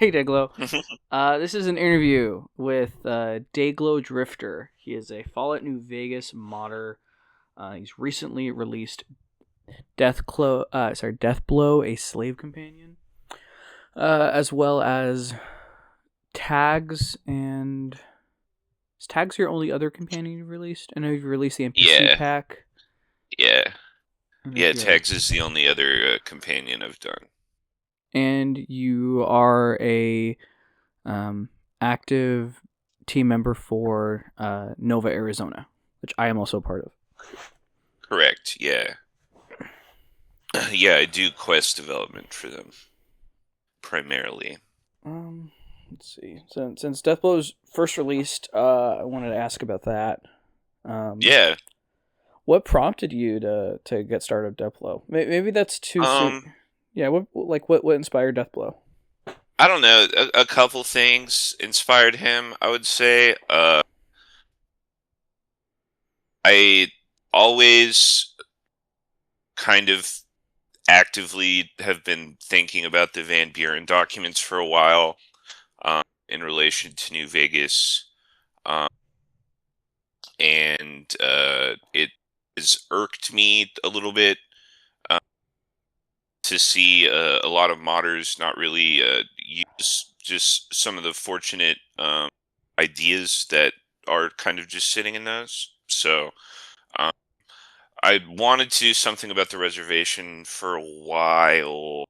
Hey, Dayglow. This is an interview with Dayglow Drifter. He is a Fallout New Vegas modder. He's recently released Deathblow, a slave companion, as well as Tags. And is Tags your only other companion you've released? I know you've released the NPC Yeah, pack yeah, and a yeah. few others. Tags is the only other companion I've done. And you are a um, active team member for Nova, Arizona, which I am also a part of. Correct. Yeah, yeah. I do quest development for them primarily. Um, let's see. Since Deathblow was first released, I wanted to ask about that. Um, Yeah. what prompted you to get started with Deathblow? Maybe that's too soon. Um, Yeah. What inspired Deathblow? I don't know. A couple things inspired him, I would say. I always kind of actively have been thinking about the Van Buren documents for a while, in relation to New Vegas. Um, and it has irked me a little bit, uh, to see a lot of modders not really use just some of the fortunate ideas that are kind of just sitting in those. So um, I wanted to do something about the reservation for a while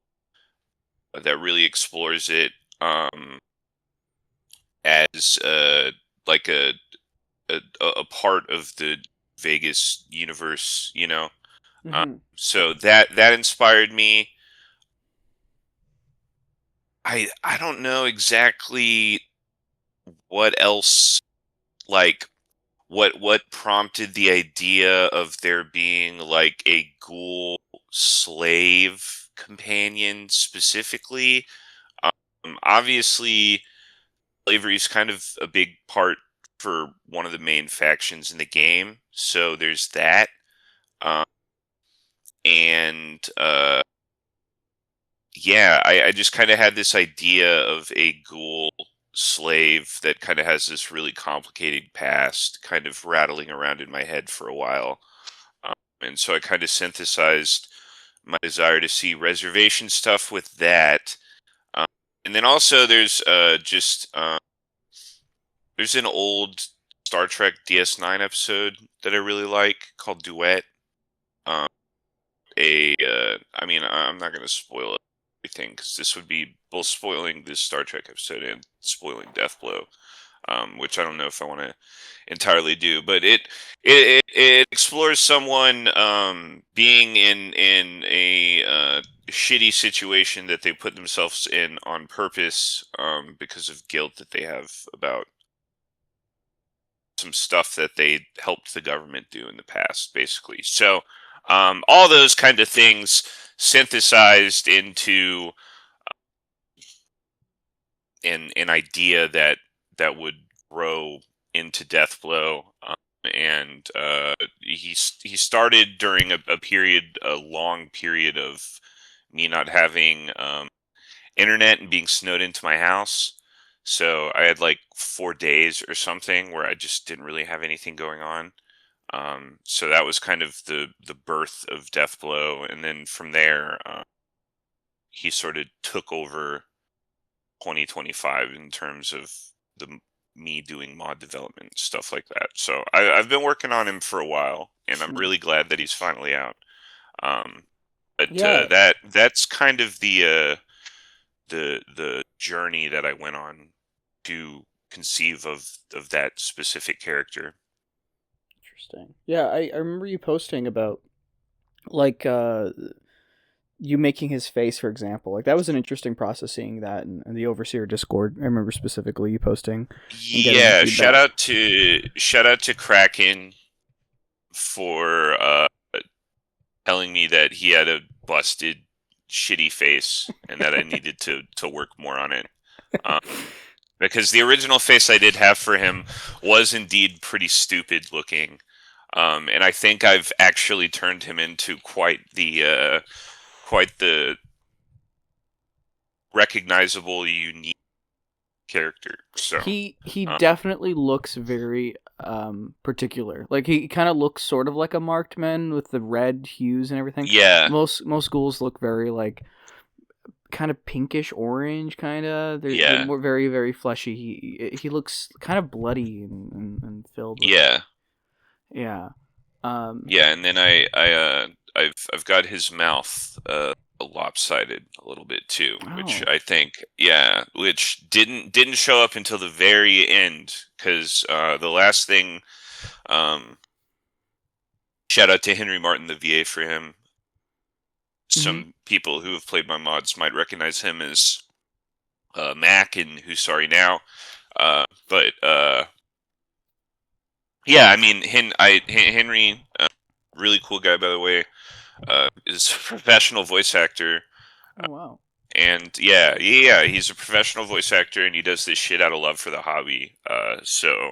that really explores it, as like a part of the Vegas universe, you know. Mm-hmm. So that inspired me. I don't know exactly what else, like what prompted the idea of there being like a ghoul slave companion specifically. Obviously, slavery is kind of a big part for one of the main factions in the game, so there's that. Um, and Yeah, I just kind of had this idea of a ghoul slave that kind of has this really complicated past kind of rattling around in my head for a while. And so I kind of synthesized my desire to see reservation stuff with that. Um, and then also there's an old Star Trek DS9 episode that I really like called Duet. Um, I mean, I'm not going to spoil everything because this would be both spoiling this Star Trek episode and spoiling Deathblow, which I don't know if I want to entirely do. But it explores someone being in a shitty situation that they put themselves in on purpose, because of guilt that they have about some stuff that they helped the government do in the past, basically. So, all those kind of things synthesized into an idea that would grow into Deathblow. And he started during a long period of me not having internet and being snowed into my house. So I had like 4 days or something where I just didn't really have anything going on. So that was kind of the birth of Deathblow, and then from there, he sort of took over 2025 in terms of the me doing mod development stuff like that. So I've been working on him for a while, and I'm really glad that he's finally out. Um, but Yeah. that's kind of the journey that I went on to conceive of that specific character. Interesting. Yeah, I remember you posting about like you making his face, for example. Like that was an interesting process seeing that in the Overseer Discord. I remember specifically you posting and getting Yeah, feedback. shout out to Kraken for telling me that he had a busted, shitty face and that I needed to work more on it. Because the original face I did have for him was indeed pretty stupid looking, and I think I've actually turned him into quite the recognizable, unique character. So, He um, definitely looks very particular. Like he kind of looks sort of like a marked man with the red hues and everything. yeah, Most ghouls look very like kind of pinkish orange, kind of. They're yeah, more very fleshy. He looks kind of bloody and filled with yeah, yeah. Um. yeah. And then I've got his mouth lopsided a little bit too, which Oh. I think, yeah, which didn't show up until the very end, because the last thing, um, shout out to Henry Martin, the VA for him. Hmm. Some people who have played my mods might recognize him as Mac and Who's Sorry Now. But yeah, I mean, Henry, really cool guy, by the way, is a professional voice actor. Oh wow. And yeah, he's a professional voice actor, and he does this shit out of love for the hobby. So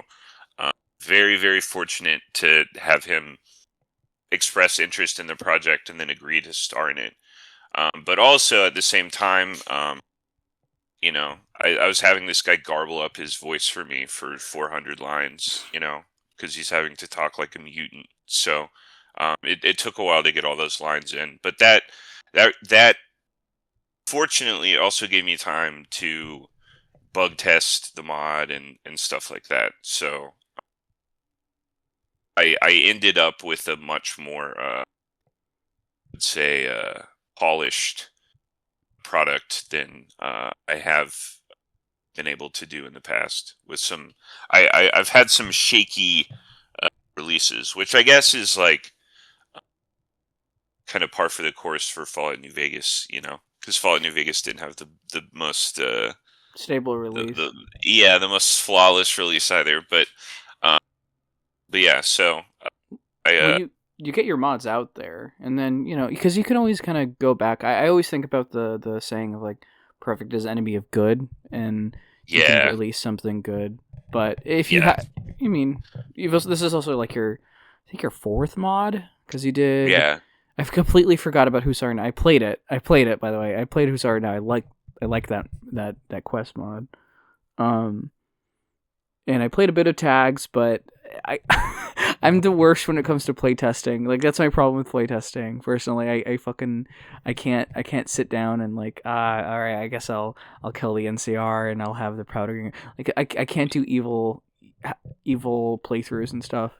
very, very fortunate to have him express interest in the project and then agree to star in it. But also at the same time, I was having this guy garble up his voice for me for 400 lines, because he's having to talk like a mutant. So it took a while to get all those lines in, but that fortunately also gave me time to bug test the mod and stuff like that. So I ended up with a much more, let's say, polished product than I have been able to do in the past. With some, I've had some shaky releases, which I guess is like kind of par for the course for Fallout New Vegas, because Fallout New Vegas didn't have the most Stable release. the yeah, the most flawless release either. Um, but yeah, so I Well, you get your mods out there, and then because you can always kind of go back. I always think about the saying of like perfect is enemy of good, and you can yeah, release something good. But if you yeah, have, I mean, this is also like I think your fourth mod because you did. yeah, I've completely forgot about Husarna. I played it. I played it, by the way. I played Husarna. I like that quest mod. Um, and I played a bit of tags, but I I'm the worst when it comes to playtesting. Like that's my problem with playtesting. Personally, I can't sit down and like all right, I guess I'll kill the NCR and I'll have the powder. Like I can't do evil playthroughs and stuff.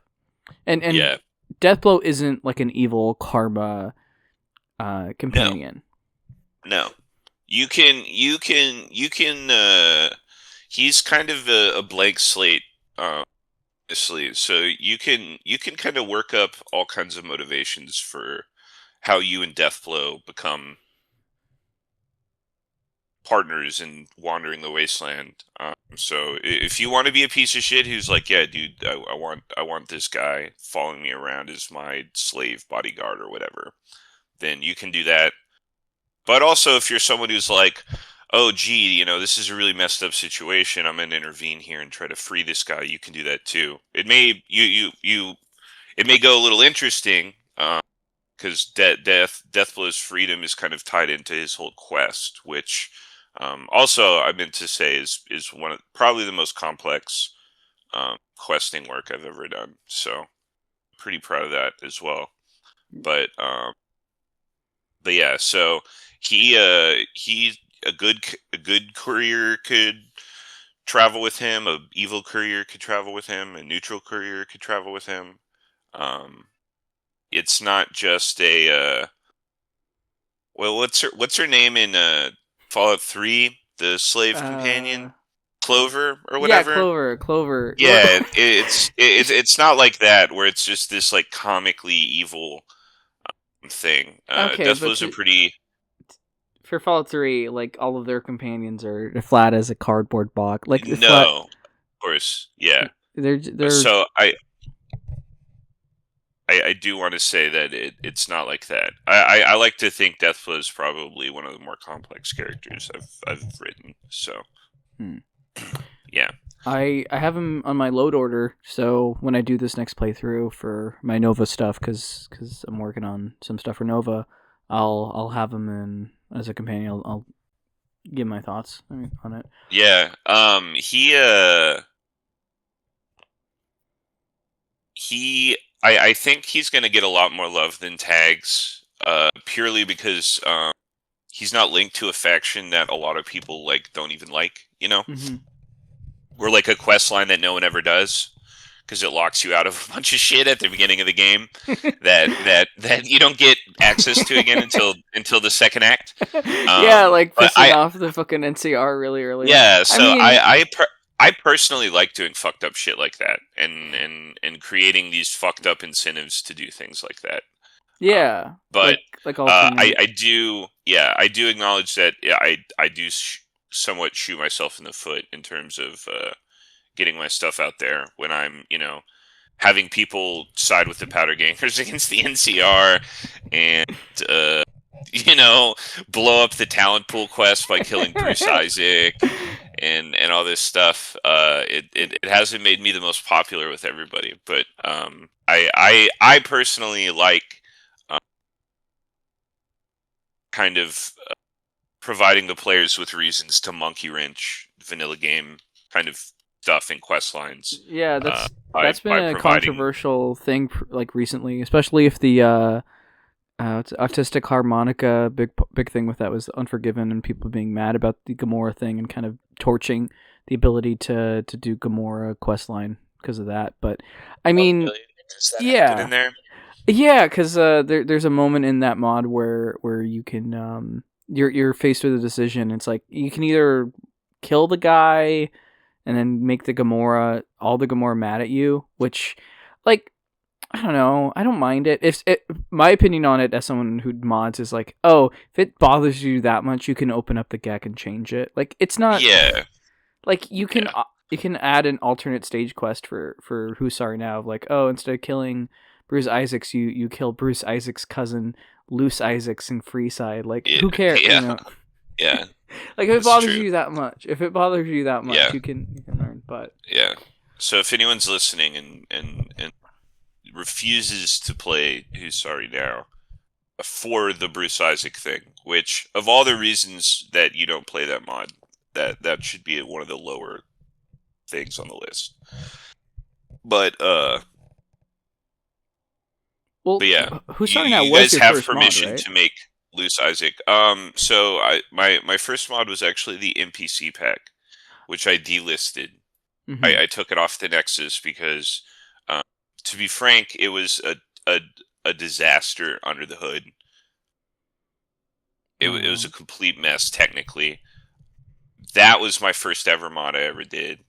And yeah. Deathblow isn't like an evil karma No, companion. no. You can. He's kind of a blank slate, honestly. So you can kind of work up all kinds of motivations for how you and Deathblow become partners in wandering the wasteland. So if you want to be a piece of shit who's like, yeah, dude, I want this guy following me around as my slave bodyguard or whatever, then you can do that. But also, if you're someone who's like, oh, gee, this is a really messed up situation, I'm going to intervene here and try to free this guy, you can do that too. It may go a little interesting, because Deathblow's freedom is kind of tied into his whole quest, which, also I meant to say is one of probably the most complex questing work I've ever done. So pretty proud of that as well. But yeah, so he a good courier could travel with him, a evil courier could travel with him, a neutral courier could travel with him. Um, it's not just a well, what's her name in Fallout 3, the slave Uh, companion, Clover or yeah, whatever. Clover. Well, Yeah, it's not like that where it's just this like comically evil thing. okay, but Deathblow's a pretty for Fallout 3, like all of their companions are flat as a cardboard box. Like flat. no, of course, yeah. They're So I do want to say that it's not like that. I like to think Deathblow is probably one of the more complex characters I've written. So hmm. yeah, I have him on my load order, so when I do this next playthrough for my Nova stuff, because I'm working on some stuff for Nova, I'll have him in as a companion. give my thoughts on it. Yeah. He I think he's gonna get a lot more love than tags. Purely because he's not linked to a faction that a lot of people like don't even like, you know? Mm-hmm. Or like a quest line that no one ever does. Because it locks you out of a bunch of shit at the beginning of the game that you don't get access to again until the second act. Yeah, like But pissing off the fucking NCR really early on. yeah, I so mean, I personally like doing fucked up shit like that, and creating these fucked up incentives to do things like that. Um, yeah, but like alternate. I do, yeah, I do acknowledge that, yeah, I do somewhat shoot myself in the foot in terms of getting my stuff out there when I'm, having people side with the powder gangers against the NCR, and uh, you know, blow up the talent pool quest by killing Bruce Isaac and all this stuff. It hasn't made me the most popular with everybody, but I personally like uh, kind of providing the players with reasons to monkey wrench vanilla game kind of stuff and quest lines. Yeah, Uh, that's been by a providing, controversial thing like recently, especially if the it's autistic harmonica big thing with that was Unforgiven and people being mad about the Gamora thing and kind of torching the ability to do Gamora questline because of that. But I oh mean, really, does that happen in yeah, there? yeah, because there's a moment in that mod where you can you're faced with a decision. It's like you can either kill the guy and then make all the Gamora mad at you, which, like, I don't know, I don't mind it. If it, my opinion on it as someone who mods is like, oh, if it bothers you that much, you can open up the GEC and change it. Like, it's not Yeah, like yeah, you can add an alternate stage quest for Who's Sorry Now of like, oh, instead of killing Bruce Isaacs, you kill Bruce Isaacs' cousin Loose Isaacs in Freeside. Like, yeah, who cares? You yeah, know, yeah. like if it That's bothers true. you that much, Yeah, you can learn. But yeah. So if anyone's listening and refuses to play Who's Sorry Now for the Bruce Isaac thing, which of all the reasons that you don't play that mod, that should be one of the lower things on the list. But well, but yeah, Who's Sorry Now you was guys your have first mod, permission right? to make Loose Isaac. So my first mod was actually the NPC pack, which I delisted. Mm-hmm. I took it off the Nexus because, um, to be frank, it was a a disaster under the hood. It was a Oh. complete mess technically. That was my first ever mod I ever did,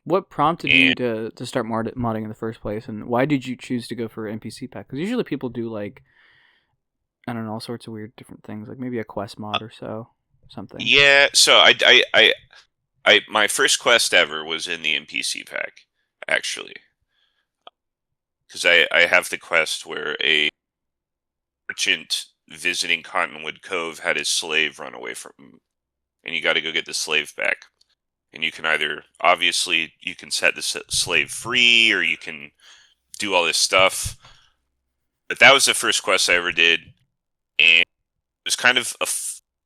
What prompted you and to start modding in the first place, and why did you choose to go for NPC pack? Because usually people do like, I don't know, all sorts of weird different things, like maybe a quest mod or so, something. yeah. So my first quest ever was in the NPC pack, actually, because I have the quest where a merchant visiting Cottonwood Cove had his slave run away from him, and you got to go get the slave back. And you can either, obviously, you can set the slave free, or you can do all this stuff. But that was the first quest I ever did, and it was kind of a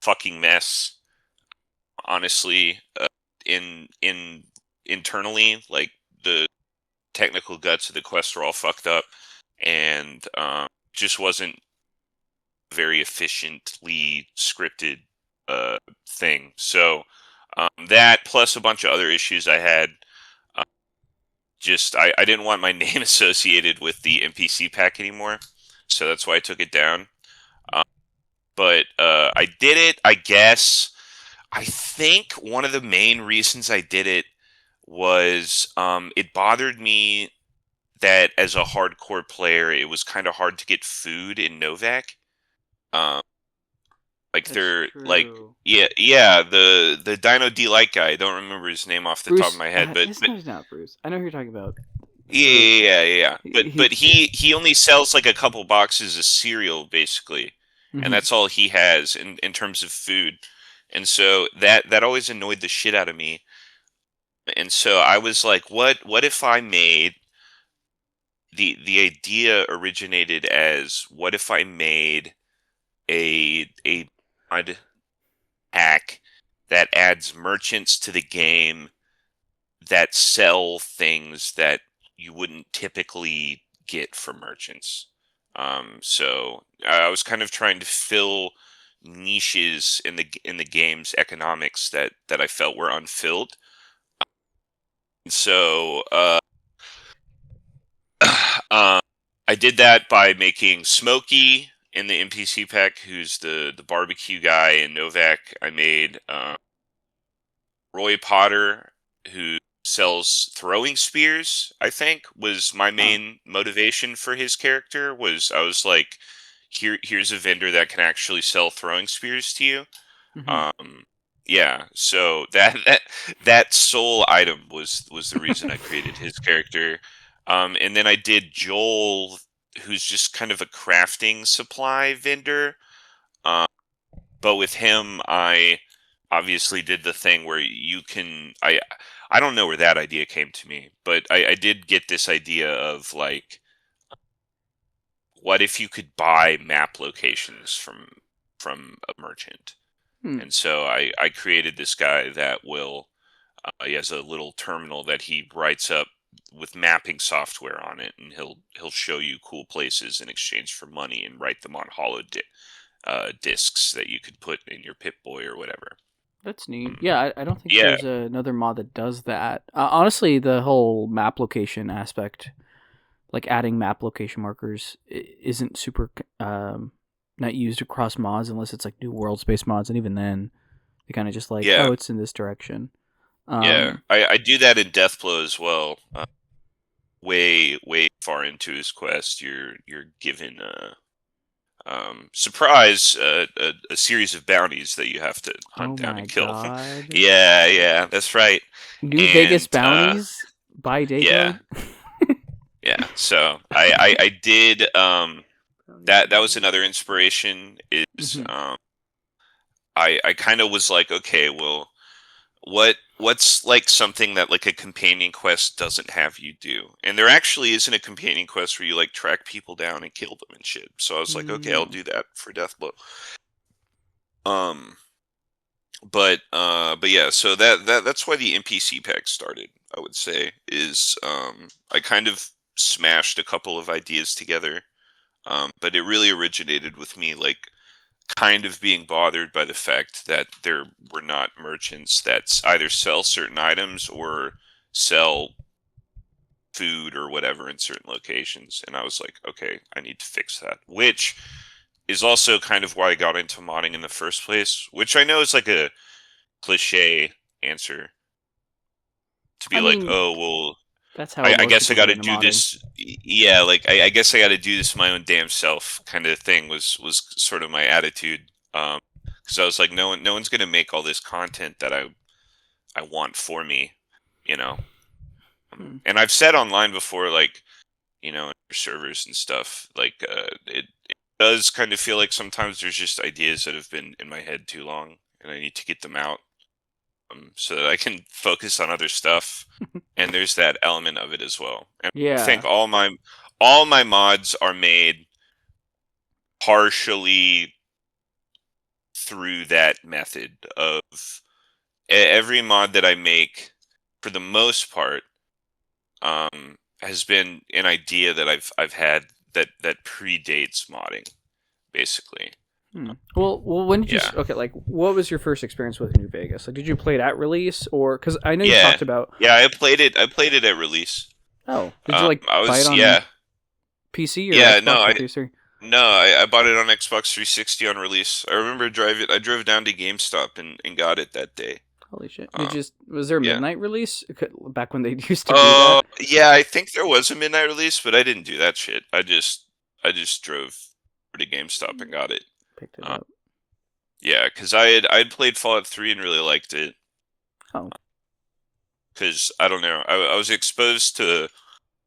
fucking mess, honestly. In internally, like the technical guts of the quest were all fucked up, and just wasn't very efficiently scripted thing. So that plus a bunch of other issues I had. Uh, just I didn't want my name associated with the NPC pack anymore, so that's why I took it down. Um, but I did it, I guess. I think one of the main reasons I did it was it bothered me that as a hardcore player, it was kind of hard to get food in Novak. Um, like That's they're like, true. yeah, the Dino Delight guy. I don't remember his name off the top of Bruce, my head, but his name's not Bruce. I know who you're talking about. yeah, The yeah, yeah, yeah. But he's he only sells like a couple boxes of cereal basically, and mm-hmm. that's all he has in terms of food. And so that always annoyed the shit out of me. And so I was like, what if I made the idea originated as what if I made a mod hack that adds merchants to the game that sell things that you wouldn't typically get from merchants. So I was kind of trying to fill niches in the game's economics that I felt were unfilled. So um, I did that by making Smokey in the NPC pack, who's the barbecue guy, and Novak. I made Roy Potter, who sells throwing spears. I think was my Oh. main motivation for his character. Was I was like, here's a vendor that can actually sell throwing spears to you. Hmm. Um, yeah, so that sole item was the reason I created his character. And then I did Joel, who's just kind of a crafting supply vendor. Um, but with him, I obviously did the thing where you can. I don't know where that idea came to me, but I did get this idea of like, what if you could buy map locations from a merchant? Hmm. And so I created this guy that will, he has a little terminal that he writes up with mapping software on it, and he'll show you cool places in exchange for money, and write them on discs that you could put in your Pip Boy or whatever. That's neat. Um, Yeah, I don't think yeah, there's another mod that does that. Honestly, the whole map location aspect, like adding map location markers, isn't super not used across mods unless it's like new world space mods, and even then, they kind of just like, yeah, oh, it's in this direction. yeah. Um, I do that in Deathblow as well. Way far into his quest, you're given surprise, a series of bounties that you have to oh hunt down my and kill. god, Yeah, yeah, that's right. New Vegas And bounties by yeah, Dayglow. yeah. So I did that was another inspiration. Is Hmm. I kind of was like, okay, well, what's like something that like a companion quest doesn't have you do? And there actually isn't a companion quest where you like track people down and kill them and shit. So I was like, okay, I'll No. do that for Deathblow. Um, but yeah, so that's why the NPC pack started. I would say is I kind of smashed a couple of ideas together. But it really originated with me like kind of being bothered by the fact that there were not merchants that either sell certain items or sell food or whatever in certain locations. And I was like, okay, I need to fix that. Which is also kind of why I got into modding in the first place, which I know is like a cliche answer to I be like, mean, oh, well, that's how I most guess I people got get to into do modding. this. Yeah, like I guess I got to do this my own damn self kind of thing was sort of my attitude. Because I was like, no one's gonna make all this content that I want for me, you know. Hmm. And I've said online before, like, in servers and stuff, like, it does kind of feel like sometimes there's just ideas that have been in my head too long, and I need to get them out, so that I can focus on other stuff. And there's that element of it as well. And I think Yeah. all my mods are made partially through that method of every mod that I make, for the most part, has been an idea that I've had that predates modding, basically. Hmm. Well, when did you? Yeah, Okay, like, what was your first experience with New Vegas? Like, did you play it at release, or because I know you yeah, talked about? yeah. I played it at release. Oh, did you like I buy it was on yeah, PC or yeah. Xbox or PS3? No, I bought it on Xbox 360 on release. I remember I drove down to GameStop and got it that day. Holy shit! Did Um, you? Was there a yeah. midnight release back when they used to do Oh, that? yeah, I think there was a midnight release, but I didn't do that shit. I just drove to GameStop and got it. Picked it Um, up. yeah, because I'd played Fallout 3 and really liked it. Oh. Because I don't know, I was exposed to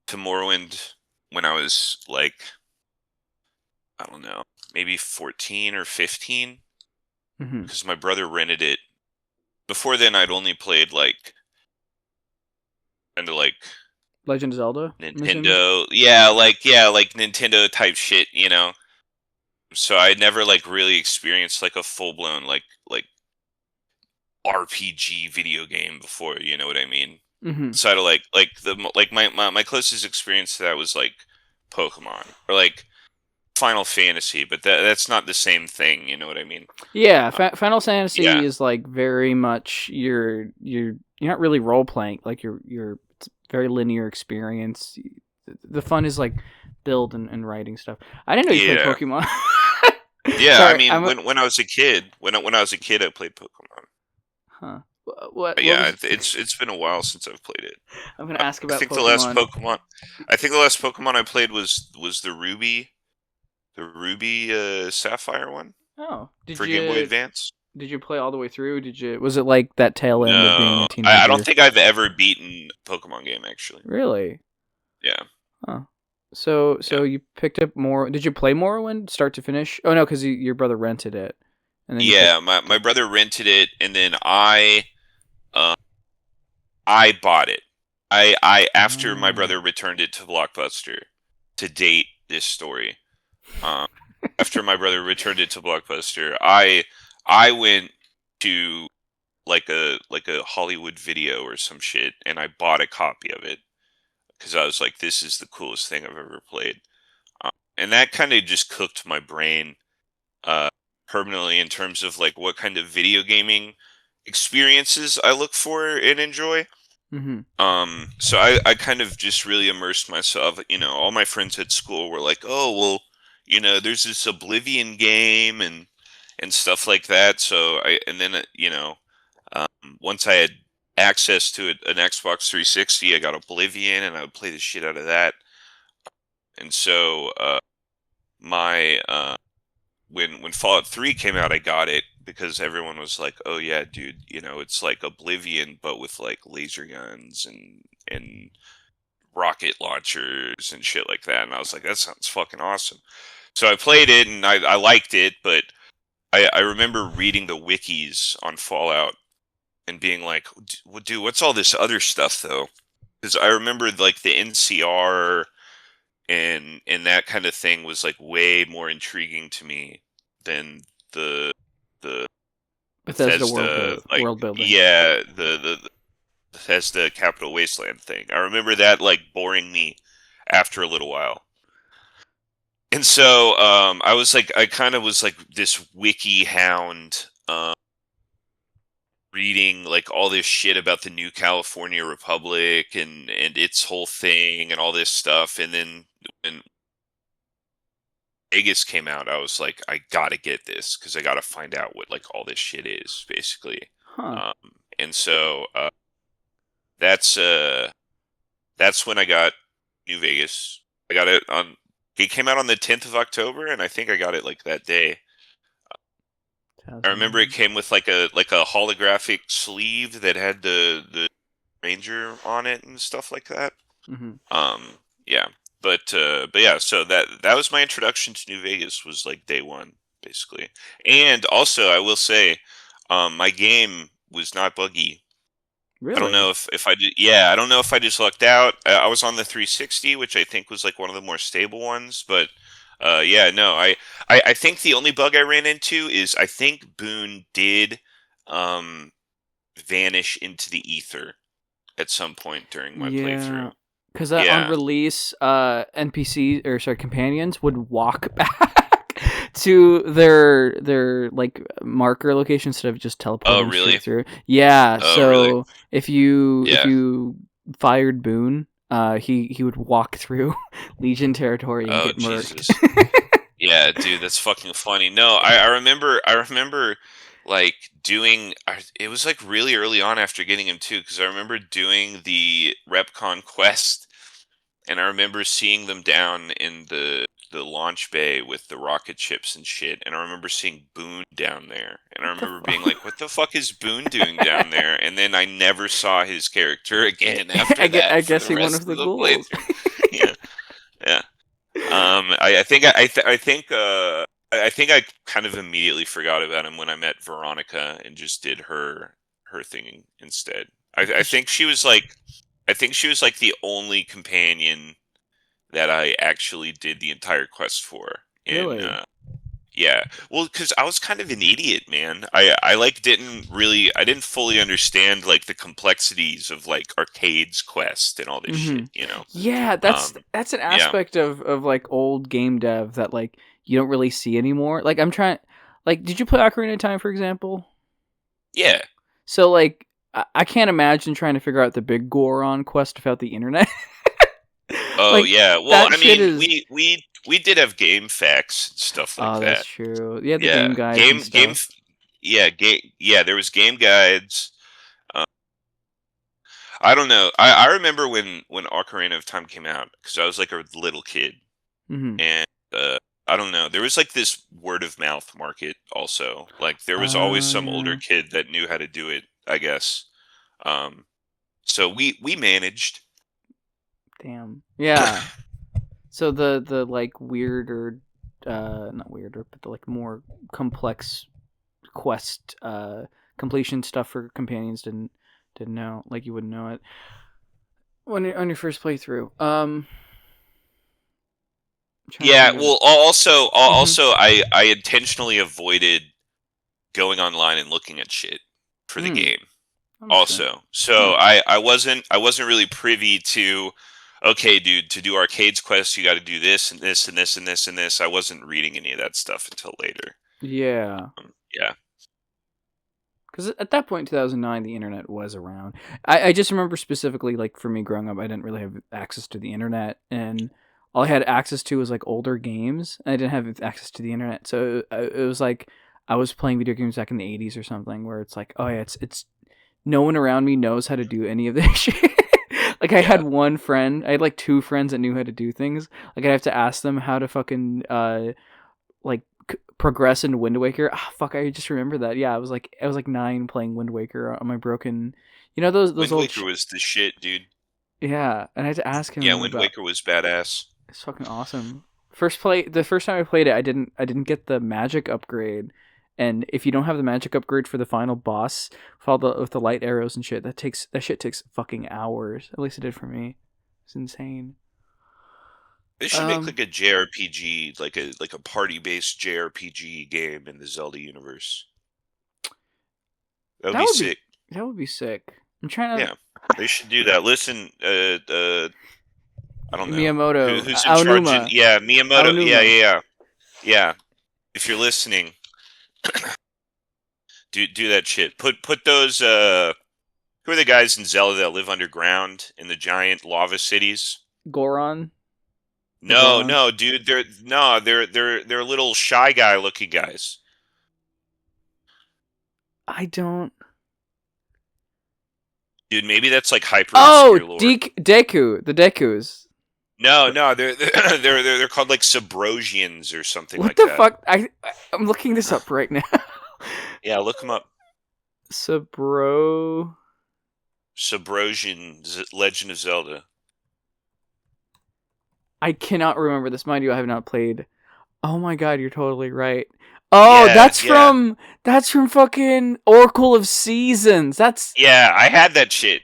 Morrowind when I was like, I don't know, maybe 14 or 15, Hmm. because my brother rented it. Before then, I'd only played like kind of like Legend of Zelda. I'm assuming. Nintendo, like Nintendo type shit. So I never like really experienced like a full blown like RPG video game before. You know what I mean? Hmm. Side of my closest experience to that was like Pokemon or like Final Fantasy, but that's not the same thing. You know what I mean? Yeah, Uh, Final Fantasy yeah, is like very much you're not really role playing. Like you're it's a very linear experience. The fun is like build and writing stuff. I didn't know you played yeah, Pokemon. yeah. I Sorry, mean, when I was a kid, when I was a kid, I played Pokemon. huh. But What yeah, was it's been a while since I've played it. I'm gonna ask I about think the last Pokemon. Pokemon, I think the last Pokemon I played was the Ruby Sapphire one Oh, for Game Boy Advance. did you play all the way through? Did you was it like that tail end of being No, a I don't teenager? think I've ever beaten a Pokemon game actually. Really? Yeah, Huh. So yeah, you picked up more. Did you play Morrowind start to finish? Oh no, because your brother rented it, and then you yeah. My picked it. brother rented it, and then uh, I bought it. I after my Oh. brother returned it to Blockbuster to date this story. Um, after my brother returned it to Blockbuster, I went to like a Hollywood Video or some shit, and I bought a copy of it because I was like, this is the coolest thing I've ever played. And that kind of just cooked my brain uh, permanently in terms of like what kind of video gaming experiences I look for and enjoy. Mm-hmm. So I kind of just really immersed myself. You know, all my friends at school were like, "Oh, well, you know, there's this Oblivion game and stuff like that." So and then um, once I had access to an Xbox 360, I got Oblivion, and I would play the shit out of that. And so my when Fallout 3 came out, I got it because everyone was like, "Oh yeah, dude, you know, it's like Oblivion but with like laser guns and rocket launchers and shit like that." And I was like, that sounds fucking awesome. So I played it and I liked it, but I remember reading the wikis on Fallout and being like, dude, what's all this other stuff though? Because I remember like the NCR and that kind of thing was like way more intriguing to me than the the Bethesda Bethesda, like, world building. yeah, the Bethesda Capital Wasteland thing. I remember that like boring me after a little while. And so I was like, I kind of was like this wiki hound, reading like all this shit about the new California Republic and its whole thing and all this stuff. And then when Vegas came out, I was like, I gotta get this because I gotta find out what like all this shit is basically. Huh. Um, and so that's that's when I got New Vegas. I got it on. It came out on the 10th of October, and I think I got it like that day. I remember it 2000. came with like a holographic sleeve that had the Ranger on it and stuff like that. Mm-hmm. Yeah, but yeah, so that was my introduction to New Vegas was like day one basically. And also, I will say, my game was not buggy. I don't Really? know if I did. Yeah, I don't know if I just lucked out. I was on the 360, which I think was like one of the more stable ones. But yeah, no, I think the only bug I ran into is I think Boone did um, vanish into the ether at some point during my Yeah. playthrough. Because on Yeah. release, NPCs or sorry, companions would walk back to their like marker location instead of just Oh, teleporting straight really? through. Yeah. Oh, really? So if Yeah. you fired Boone, he would walk through Legion territory and Oh, get murked. Jesus. Yeah, dude, that's fucking funny. No, I remember like doing it was like really early on after getting him too because I remember doing the Repcon quest and I remember seeing them down in the launch bay with the rocket ships and shit and I remember seeing Boone down there and I What the remember being fuck? like what the fuck is Boone doing down there and then I never saw his character again after that I for guess the he one rest of the of the ghouls. playthrough. Yeah. Yeah. I think I kind of immediately forgot about him when I met Veronica and just did her thing instead. I 'Cause think she was like I think she was like the only companion that I actually did the entire quest for in really? Yeah. Well, because I was kind of an idiot, man. I like I didn't fully understand like the complexities of like Arcade's Quest and all this Hmm. shit, you know. Yeah, Um, that's an yeah. aspect of like old game dev that like you don't really see anymore. Like I'm trying, like, did you play Ocarina of Time, for example? Yeah. So like, I can't imagine trying to figure out the big Goron quest without the internet. Oh Like yeah. Well, that I shit mean, is. we did have game facts and stuff like Oh, that's that. true. Yeah, the Yeah. game guides and stuff. Yeah, yeah, there was game guides. Um, I don't know. I remember when Ocarina of Time came out because I was like a little kid, Hmm. and I don't know. There was like this word of mouth market also. Like there was always Oh some older yeah. kid that knew how to do it, I guess. Um, so we managed. Damn. Yeah. So the like weirder, not weirder, but the like more complex quest completion stuff for companions didn't know. Like you wouldn't know it when on your first playthrough. I'm trying to Yeah, think of. well, Hmm. also, I intentionally avoided going online and looking at shit for the Mm, game. that makes sense. Also, so Huh. I wasn't really privy to. Okay, dude, to do Arcade's Quest, you got to do this and this and this and this and this. I wasn't reading any of that stuff until later. Yeah. Yeah, Because at that point in 2009, the internet was around. I just remember specifically, like, for me growing up, I didn't really have access to the internet. And all I had access to was, like, older games. And I didn't have access to the internet. So it was like I was playing video games back in the 80s or something where it's like, oh, yeah, it's no one around me knows how to do any of this shit. Like, I yeah. had one friend, I had, like, two friends that knew how to do things. Like, I'd have to ask them how to fucking, like progress into Wind Waker. Ah, fuck, I just remember that. Yeah, I was like 9 playing Wind Waker on my broken, those Wind old. Waker was the shit, dude. Yeah, and I had to ask Yeah, him Wind about. Waker was badass. It's fucking awesome. The first time I played it, I didn't get the magic upgrade. And if you don't have the magic upgrade for the final boss, with the light arrows and shit, that shit takes fucking hours. At least it did for me. It's insane. They should make Um, like a JRPG, like a party-based JRPG game in the Zelda universe. That would that be would be sick. that would be sick. I'm trying to. Yeah, they should do that. Listen, I don't know Miyamoto, who's in charge. Aonuma, Yeah, Miyamoto. Aonuma. Yeah. If you're listening, do that shit. Put those. Who are the guys in Zelda that live underground in the giant lava cities? Goron, the No, Gorons. no, dude. They're little shy guy looking guys. I don't. Dude, maybe that's like hyper Oh, obscure lore. Deku, the Dekus. No, they're called like Subrosians or something What like the that. fuck? I'm looking this up right now. Yeah, look them up. Sabro. Subrosian Legend of Zelda. I cannot remember this. Mind you, I have not played. Oh my god, you're totally right. Oh, Yeah, yeah, that's from fucking Oracle of Seasons. yeah. I had that shit.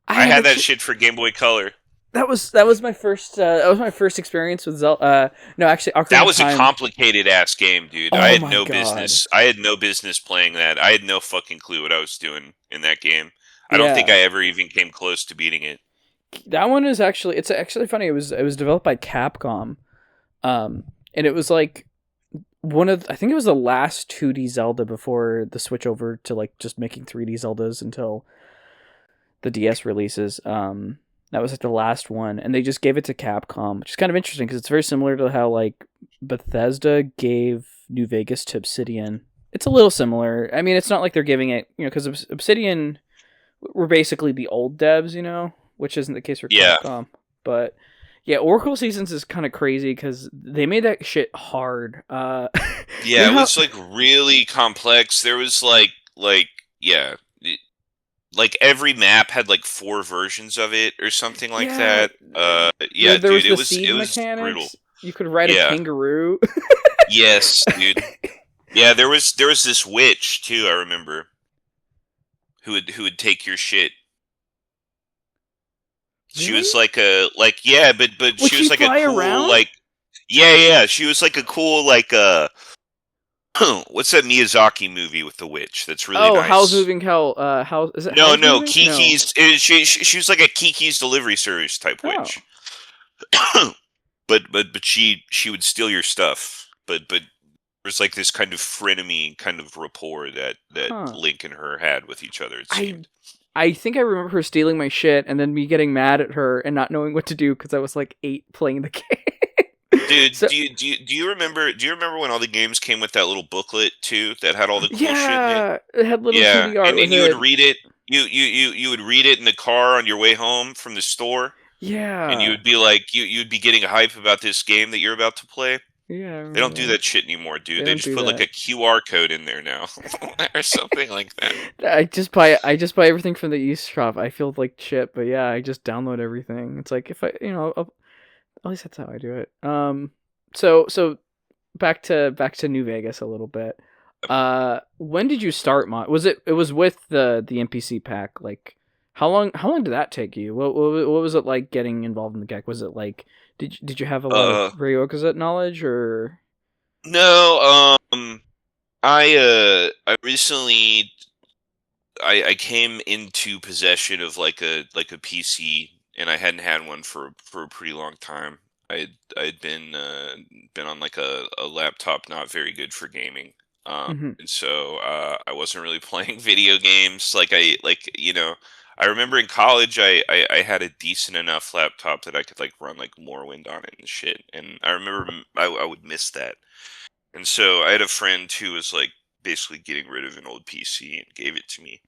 I I had had that that shit. shit for Game Boy Color. That was my first experience with Zelda. No, actually, Ocarina That of was a Time. complicated ass game, dude. Oh my god. I had no business playing that. I had no fucking clue what I was doing in that game. I don't think Yeah. I ever even came close to beating it. That one is actually it's actually funny. It was developed by Capcom, and it was like one of I think it was the last 2D Zelda before the switch over to like just making 3D Zeldas until the DS releases. That was like the last one, and they just gave it to Capcom, which is kind of interesting because it's very similar to how like Bethesda gave New Vegas to Obsidian. It's a little similar. I mean, it's not like they're giving it, because Obsidian were basically the old devs, which isn't the case for Yeah, Capcom. But yeah, Oracle Seasons is kind of crazy because they made that shit hard. You yeah. know It how? was like really complex. There was yeah, like every map had like four versions of it or something like Yeah, that. Yeah, there was dude, the it seed was brutal. mechanics. You could ride a Yeah, kangaroo. yes, dude. Yeah, there was this witch too. I remember who would take your shit. She Really? was like a like yeah, but Would she she was like a fly cool around? like yeah. She was like a cool like What's that Miyazaki movie with the witch? That's really Oh, Howl's nice. Moving Hell. How is it? No, Howl's no, Moving? No. She was like a Kiki's Delivery Service type Oh, witch. But she would steal your stuff. But there's like this kind of frenemy kind of rapport that huh. Link and her had with each other. It I seemed. I think I remember her stealing my shit and then me getting mad at her and not knowing what to do because I was like 8 playing the game. Dude, So do you remember when all the games came with that little booklet too that had all the cool shit in it? yeah, it had little Yeah, 2D art and with you would it. read it. You would read it in the car on your way home from the store, and you Yeah, would be like you'd be getting hype about this game that you're about to play. yeah, I They don't do remember that shit anymore, that. They dude. They don't just do put like that. a QR code in there now, or something like that. I just buy everything from the eShop. I feel like shit, but yeah, I just download everything. It's like if I, at least that's how I do it. So back to New Vegas a little bit. When did you start it was with the NPC pack? Like how long did that take you? What was it like getting involved in the GEC? Was it like did you have a lot of Uh, Ryokuza knowledge or no. I recently I came into possession of like a PC, and I hadn't had one for a pretty long time. I'd been on like a laptop not very good for gaming. Mhm. And so I wasn't really playing video games I remember in college I had a decent enough laptop that I could like run like Morrowind on it and shit. And I remember I would miss that. And so I had a friend who was like basically getting rid of an old PC and gave it to me.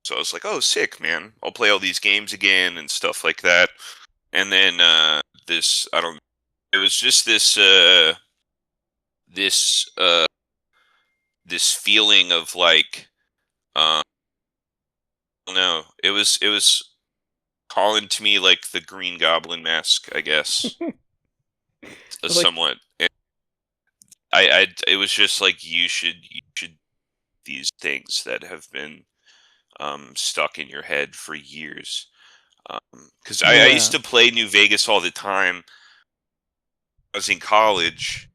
So I was like, "Oh, sick, man! I'll play all these games again and stuff like that." And then this, I don't. It was just this this feeling of like, I don't know. It was calling to me like the Green Goblin mask, I guess, like somewhat. It was just like you should these things that have been stuck in your head for years. Because I used yeah. to play New Vegas all the time. I was in college,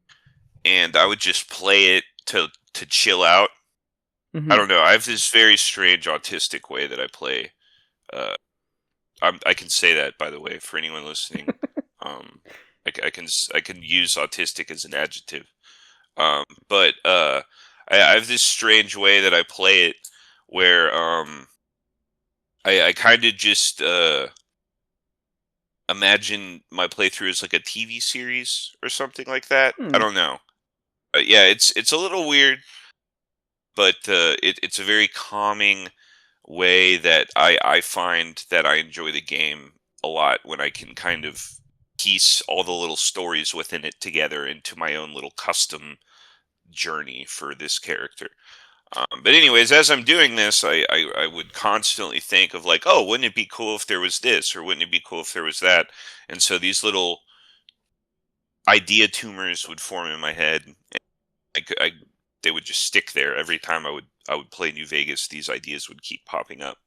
and I would just play it to chill out. I Mhm. don't know. I have this very strange autistic way that I play. Uh, I can say that, by the way, for anyone listening. Um, I can use autistic as an adjective. But I have this strange way that I play it, where I kind of just imagine my playthrough as like a TV series or something like that. I Hmm. don't know. Yeah, it's a little weird, but it's a very calming way that I find that I enjoy the game a lot when I can kind of piece all the little stories within it together into my own little custom journey for this character. But anyways, as I'm doing this, I would constantly think of like, oh, wouldn't it be cool if there was this, or wouldn't it be cool if there was that? And so these little idea tumors would form in my head. I they would just stick there every time I would play New Vegas. These ideas would keep popping up.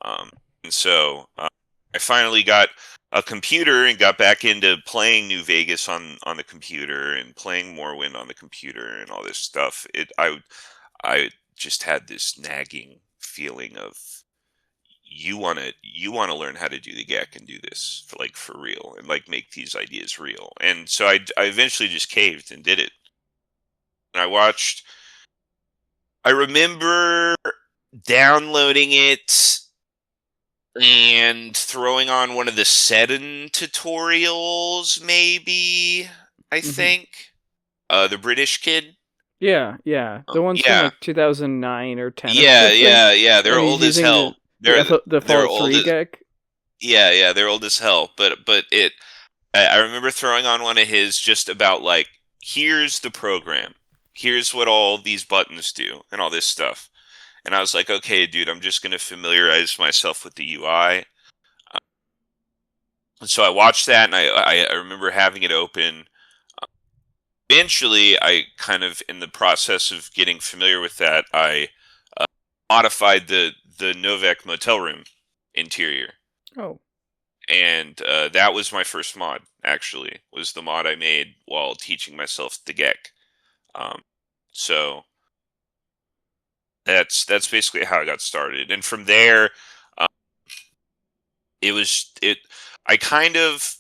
Um, and so I finally got a computer and got back into playing New Vegas on the computer and playing Morrowind on the computer and all this stuff. I just had this nagging feeling of you want to learn how to do the GEC and do this for real and like make these ideas real. And so I eventually just caved and did it. And I remember downloading it and throwing on one of the Seddon tutorials, maybe, I Mhm. think. The British kid. Yeah, yeah. The ones from Yeah. like 2009 or 10 or Yeah, something yeah, yeah. They're when he's old as using hell. the They're Fallout old 3 as gag. yeah, yeah, they're old as hell. I remember throwing on one of his just about like, here's the program. Here's what all these buttons do and all this stuff. And I was like, okay, dude, I'm just gonna familiarize myself with the UI. And so I watched that, and I remember having it open. Eventually, I kind of, in the process of getting familiar with that, I modified the Novak motel room interior, Oh. and that was my first mod. Actually, was the mod I made while teaching myself the GEC. Um, So that's basically how I got started, and from there, uh, it was it. I kind of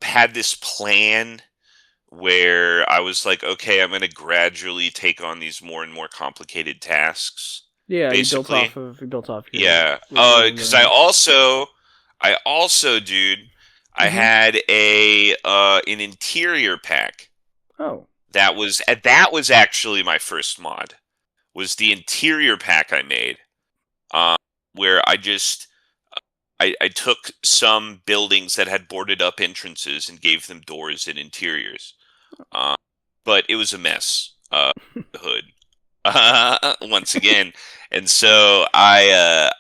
had this plan where I was like, okay, I'm going to gradually take on these more and more complicated tasks, Yeah, basically. you built off your Yeah. what you were Because I learning. also, dude, I Mm-hmm. had an interior pack Oh. that was actually my first mod. Was the interior pack I made, um, where I took some buildings that had boarded up entrances and gave them doors and interiors. Uh, but it was a mess. The hood, once again, and so I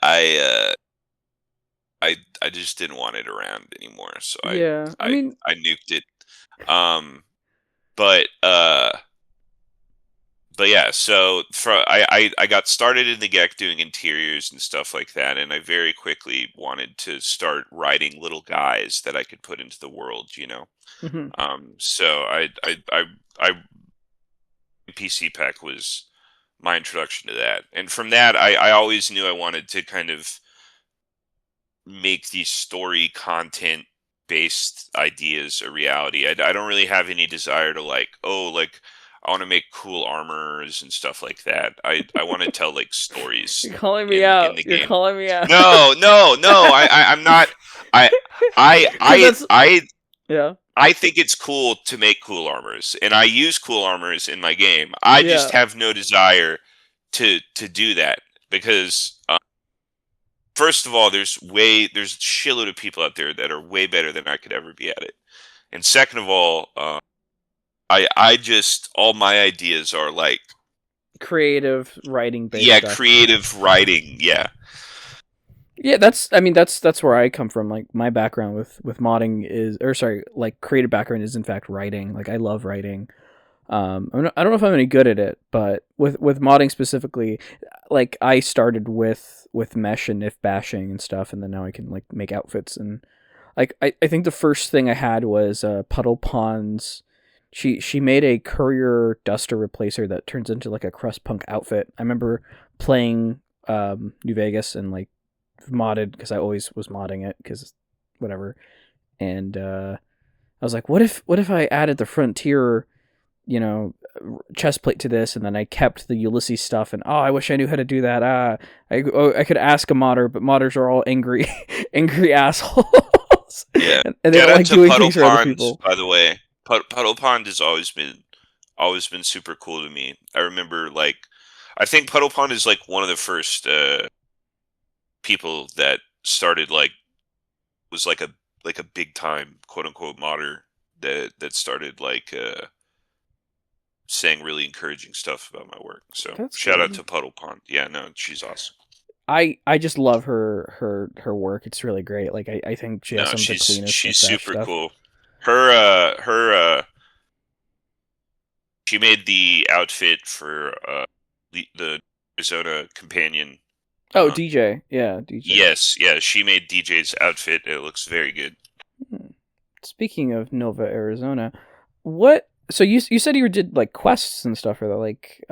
just didn't want it around anymore. So Yeah. I I mean, I nuked it. Um, but uh, but yeah, so I got started in the GEC doing interiors and stuff like that, and I very quickly wanted to start writing little guys that I could put into the world, you know. mhm. So I PC Pack was my introduction to that, and from that, I always knew I wanted to kind of make these story content based ideas a reality. I don't really have any desire to like, oh, like I want to make cool armors and stuff like that. I want to tell like stories You're calling me in out. the You're game. calling me out. No, no, no. I'm not. I I Because I that's I yeah, I think it's cool to make cool armors, and I use cool armors in my game. I just yeah. have no desire to do that because first of all, there's a shitload of people out there that are way better than I could ever be at it, and second of all, I just all my ideas are like Creative writing based yeah, stuff. creative writing, yeah. Yeah, that's. I mean, that's where I come from. Like my background with modding is, or sorry, like creative background is in fact writing. Like I love writing. I don't know if I'm any good at it, but with modding specifically, like I started with mesh and if bashing and stuff, and then now I can like make outfits and like I think the first thing I had was Puddle Pond's. She made a courier duster replacer that turns into like a crust punk outfit. I remember playing New Vegas and like modded because I always was modding it because whatever. And I was like, what if I added the Frontier, you know, chest plate to this, and then I kept the Ulysses stuff. And oh, I wish I knew how to do that. I could ask a modder, but modders are all angry, angry assholes, Yeah. and they Shout don't out like to doing Puddle things for other Pond, people. by the way. Puddle Pond has always been super cool to me. I remember like I think Puddle Pond is like one of the first people that started like was like a big time quote unquote modder that started like saying really encouraging stuff about my work. So That's shout out good. to Puddle Pond. Yeah, no, she's awesome. I just love her work. It's really great. Like I think she has No, some of the cleanest she's mustache super stuff. cool. Her she made the outfit for the Arizona companion. Oh, Uh, DJ. Yeah, DJ. yes, yeah, she made DJ's outfit. It looks very good. Hmm. Speaking of Nova, Arizona, what? So you said you did like quests and stuff, or the like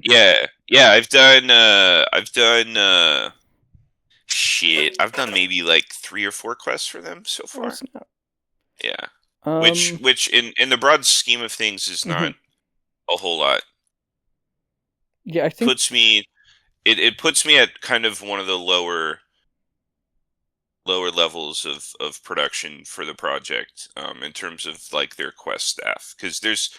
Yeah, yeah, I've done shit. I've done maybe like 3 or 4 quests for them so oh far. snap. Yeah. Which Um. which in the broad scheme of things is Mhm. not a whole lot. Yeah, I think. Puts me it puts me at kind of one of the lower levels of production for the project in terms of like their quest staff because there's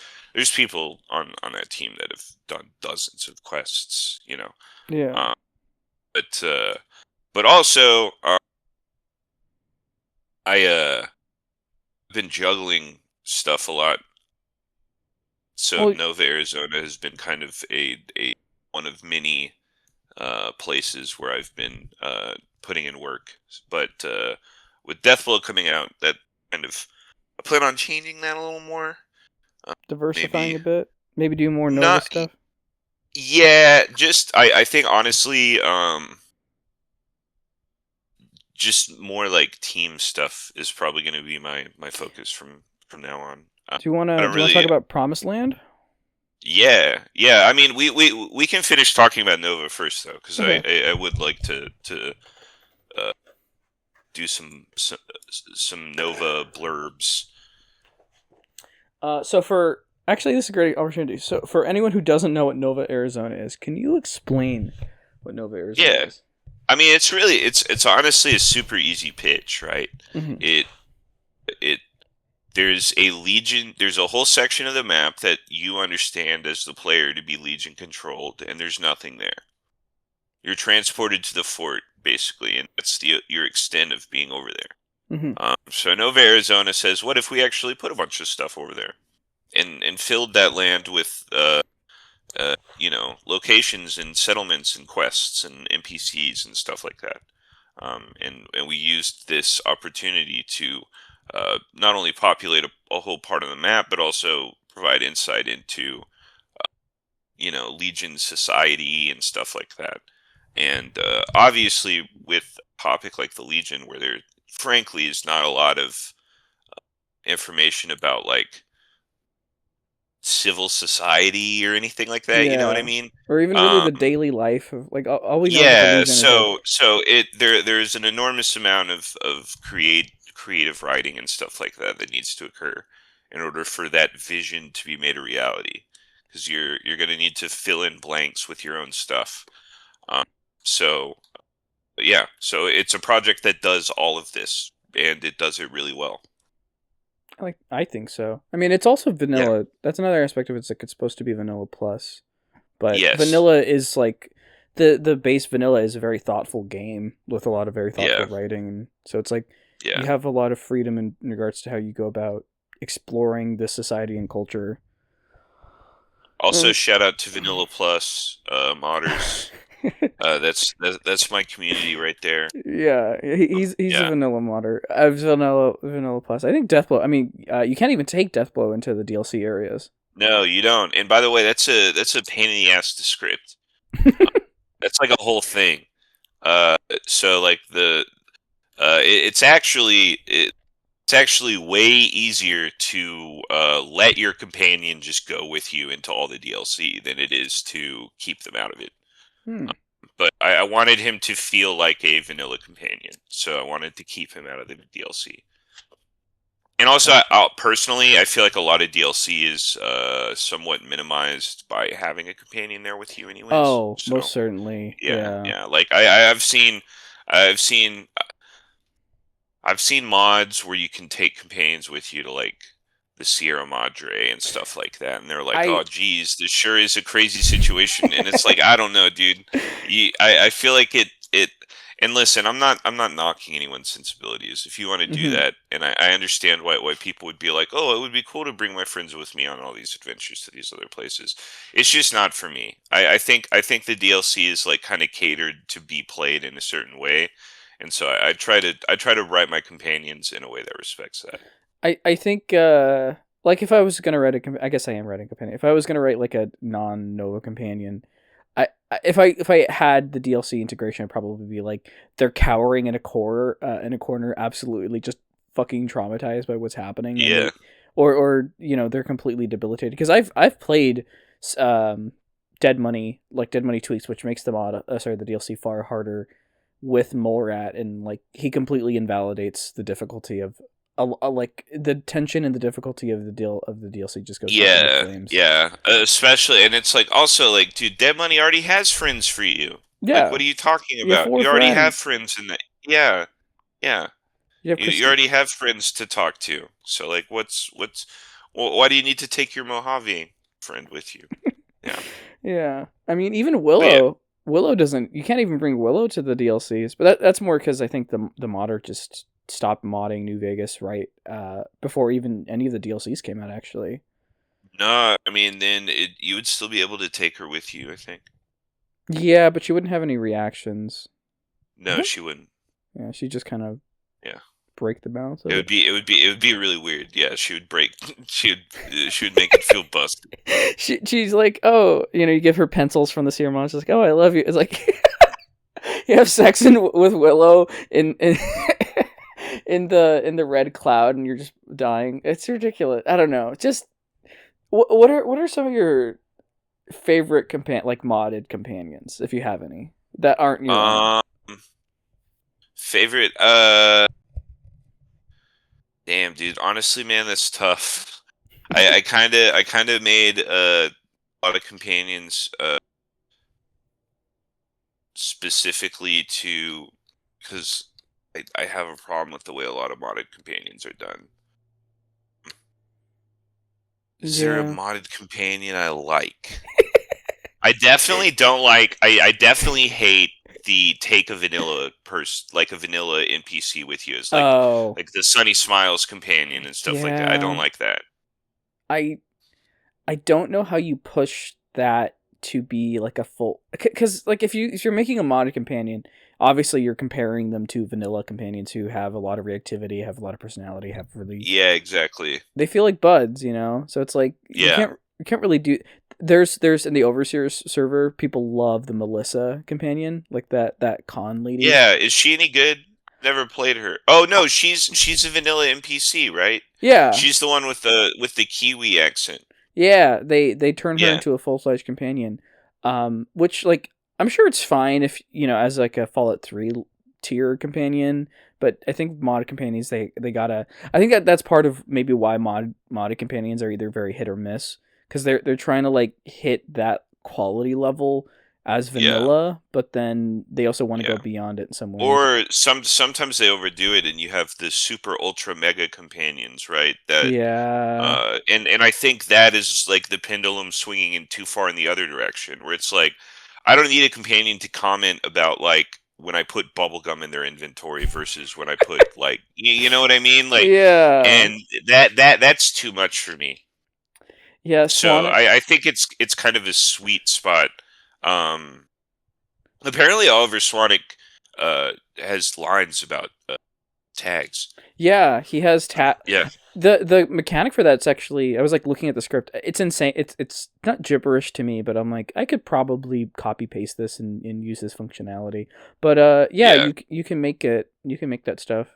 people on that team that have done dozens of quests, you know. Yeah. Um, but but also I been juggling stuff a lot. So Well, Nova, Arizona has been kind of a one of many places where I've been putting in work. But with Deathblow coming out, that kind of I plan on changing that a little more. Uh, diversifying maybe a bit. Maybe do more Nova not. stuff. Yeah, just I think honestly, just more like team stuff is probably going to be my focus from now on. Do you I wanna don't do you wanna talk really. about Promised Land? Yeah. I mean, we can finish talking about Nova first though, because Okay. I would like to uh, do some Nova blurbs. So for actually, this is a great opportunity. So for anyone who doesn't know what Nova, Arizona is, can you explain what Nova, Arizona Yeah, is? I mean, it's honestly a super easy pitch, right? Mm-hmm. It it there's a whole section of the map that you understand as the player to be Legion controlled, and there's nothing there. You're transported to the fort basically, and that's your extent of being over there. Mm-hmm. So Nova Arizona says, what if we actually put a bunch of stuff over there and filled that land with locations and settlements and quests and NPCs and stuff like that. And we used this opportunity to not only populate a whole part of the map, but also provide insight into Legion society and stuff like that. And obviously, with a topic like the Legion, where there frankly is not a lot of information about like civil society or anything like that. You know what I Yeah. mean? Or even really Um, the daily life of like all we know about the yeah. Legion is like So there's an enormous amount of creative writing and stuff like that that needs to occur in order for that vision to be made a reality. Because you're going to need to fill in blanks with your own stuff. Um, so yeah, so it's a project that does all of this, and it does it really well. I think so. I mean, it's also Yeah. vanilla. That's another aspect of it. It's like it's supposed to be vanilla plus, but Yes. vanilla is like the base vanilla is a very thoughtful game with a lot of very thoughtful Yeah. writing, and so it's like you Yeah. have a lot of freedom in regards to how you go about exploring this society and culture. Also, Um, shout out to Vanilla Plus modders. That's my community right there. yeah, he's a Yeah. vanilla modder. Vanilla plus. I think Deathblow. I mean, you can't even take Deathblow into the DLC areas. No, you don't. And by the way, that's a pain in the ass to script. Uh, that's like a whole thing. So like it's actually way easier to let your companion just go with you into all the DLC than it is to keep them out of it. Hmm. But I wanted him to feel like a vanilla companion, so I wanted to keep him out of the DLC. And also, Gotcha. personally, I feel like a lot of DLC is somewhat minimized by having a companion there with you, anyways. Oh, most So certainly. yeah, Yeah. yeah. Like I've seen, I've seen mods where you can take companions with you to like the Sierra Madre and stuff like that, and they're like, I "Oh, geez, this sure is a crazy situation." And it's like, I don't know, dude. I feel like it. And listen, I'm not knocking anyone's sensibilities. If you want to do mhm. that, and I understand why people would be like, "Oh, it would be cool to bring my friends with me on all these adventures to these other places." It's just not for me. I think the DLC is like kind of catered to be played in a certain way, and so I try to write my companions in a way that respects that. I think like if I was gonna write I guess I am writing a companion. If I was gonna write like a non Nova companion, if I had the DLC integration, I'd probably be like they're cowering in a corner, absolutely just fucking traumatized by what's happening, and Yeah. they or they're completely debilitated. Because I've played um Dead Money Tweaks, which makes the DLC far harder with Morat, and like he completely invalidates the difficulty of like the tension and the difficulty of the DLC just goes up into Yeah, flames. yeah. Especially, and it's like also like, dude, Dead Money already has friends for you. Like, Yeah, what are you talking you have about? four You already have friends. friends in that. Yeah, yeah. You have You Christine. already have friends to talk to. So like, why do you need to take your Mojave friend with you? Yeah, Yeah, I mean even but yeah, Willow. Willow doesn't. You can't even bring Willow to the DLCs, but that's more because I think the modder just stopped modding New Vegas right before even any of the DLCs came out. Actually, no, I mean then you would still be able to take her with you. I think. yeah, but she wouldn't have any reactions. I No, think. she wouldn't. Yeah, she just kind of Yeah. break the balance It of would it. be it would be really weird. Yeah, she would break. She would make it feel busted. She's like, oh, you give her pencils from the Sierra Madre. She's like, oh, I love you. It's like you have sex with Willow in in the red cloud, and you're just dying. It's ridiculous. I don't know. Just what are some of your favorite like modded companions, if you have any that aren't your own. Um, favorite. Damn, dude. Honestly, man, that's tough. I kind of made a lot of companions specifically to because I have a problem with the way a lot of modded companions are done. Is there a Yeah. modded companion I like? I definitely don't like. I definitely hate the take a vanilla like a vanilla NPC with you as Oh, like the Sunny Smiles companion and stuff like that. I don't yeah. like that. I I don't know how you push that to be like a full, because like if you're making a modded companion, obviously you're comparing them to vanilla companions who have a lot of reactivity, have a lot of personality, have really, Yeah, exactly. they feel like buds, you know. So it's like Yeah, you can't really do. There's in the Overseers server, people love the Melissa companion, like that con lady. yeah. Is she any good? Never played her. Oh no, she's a vanilla NPC, right? Yeah, She's the one with the Kiwi accent. yeah, they turn her Yeah, into a full fledged companion, which like I'm sure it's fine if you know as like a Fallout 3 tier companion, but I think mod companions they gotta. I think that's part of maybe why modded companions are either very hit or miss because they're trying to like hit that quality level as yeah, vanilla, but then they also want to go yeah. beyond it in some ways. Or sometimes they overdo it, and you have the super ultra mega companions, right? That Yeah, and I think that is like the pendulum swinging in too far in the other direction, where it's like I don't need a companion to comment about like when I put bubblegum in their inventory versus when I put like you know what I mean? Like yeah, and that's too much for me. yeah. So Swan. I think it's kind of a sweet spot. Um Apparently Oliver Swanik has lines about tags. Yeah, he has Yeah. the mechanic for that's actually I was like looking at the script. It's insane. It's not gibberish to me, but I'm like I could probably copy paste this and use this functionality. But yeah, Yeah. you can make it. You can make that stuff.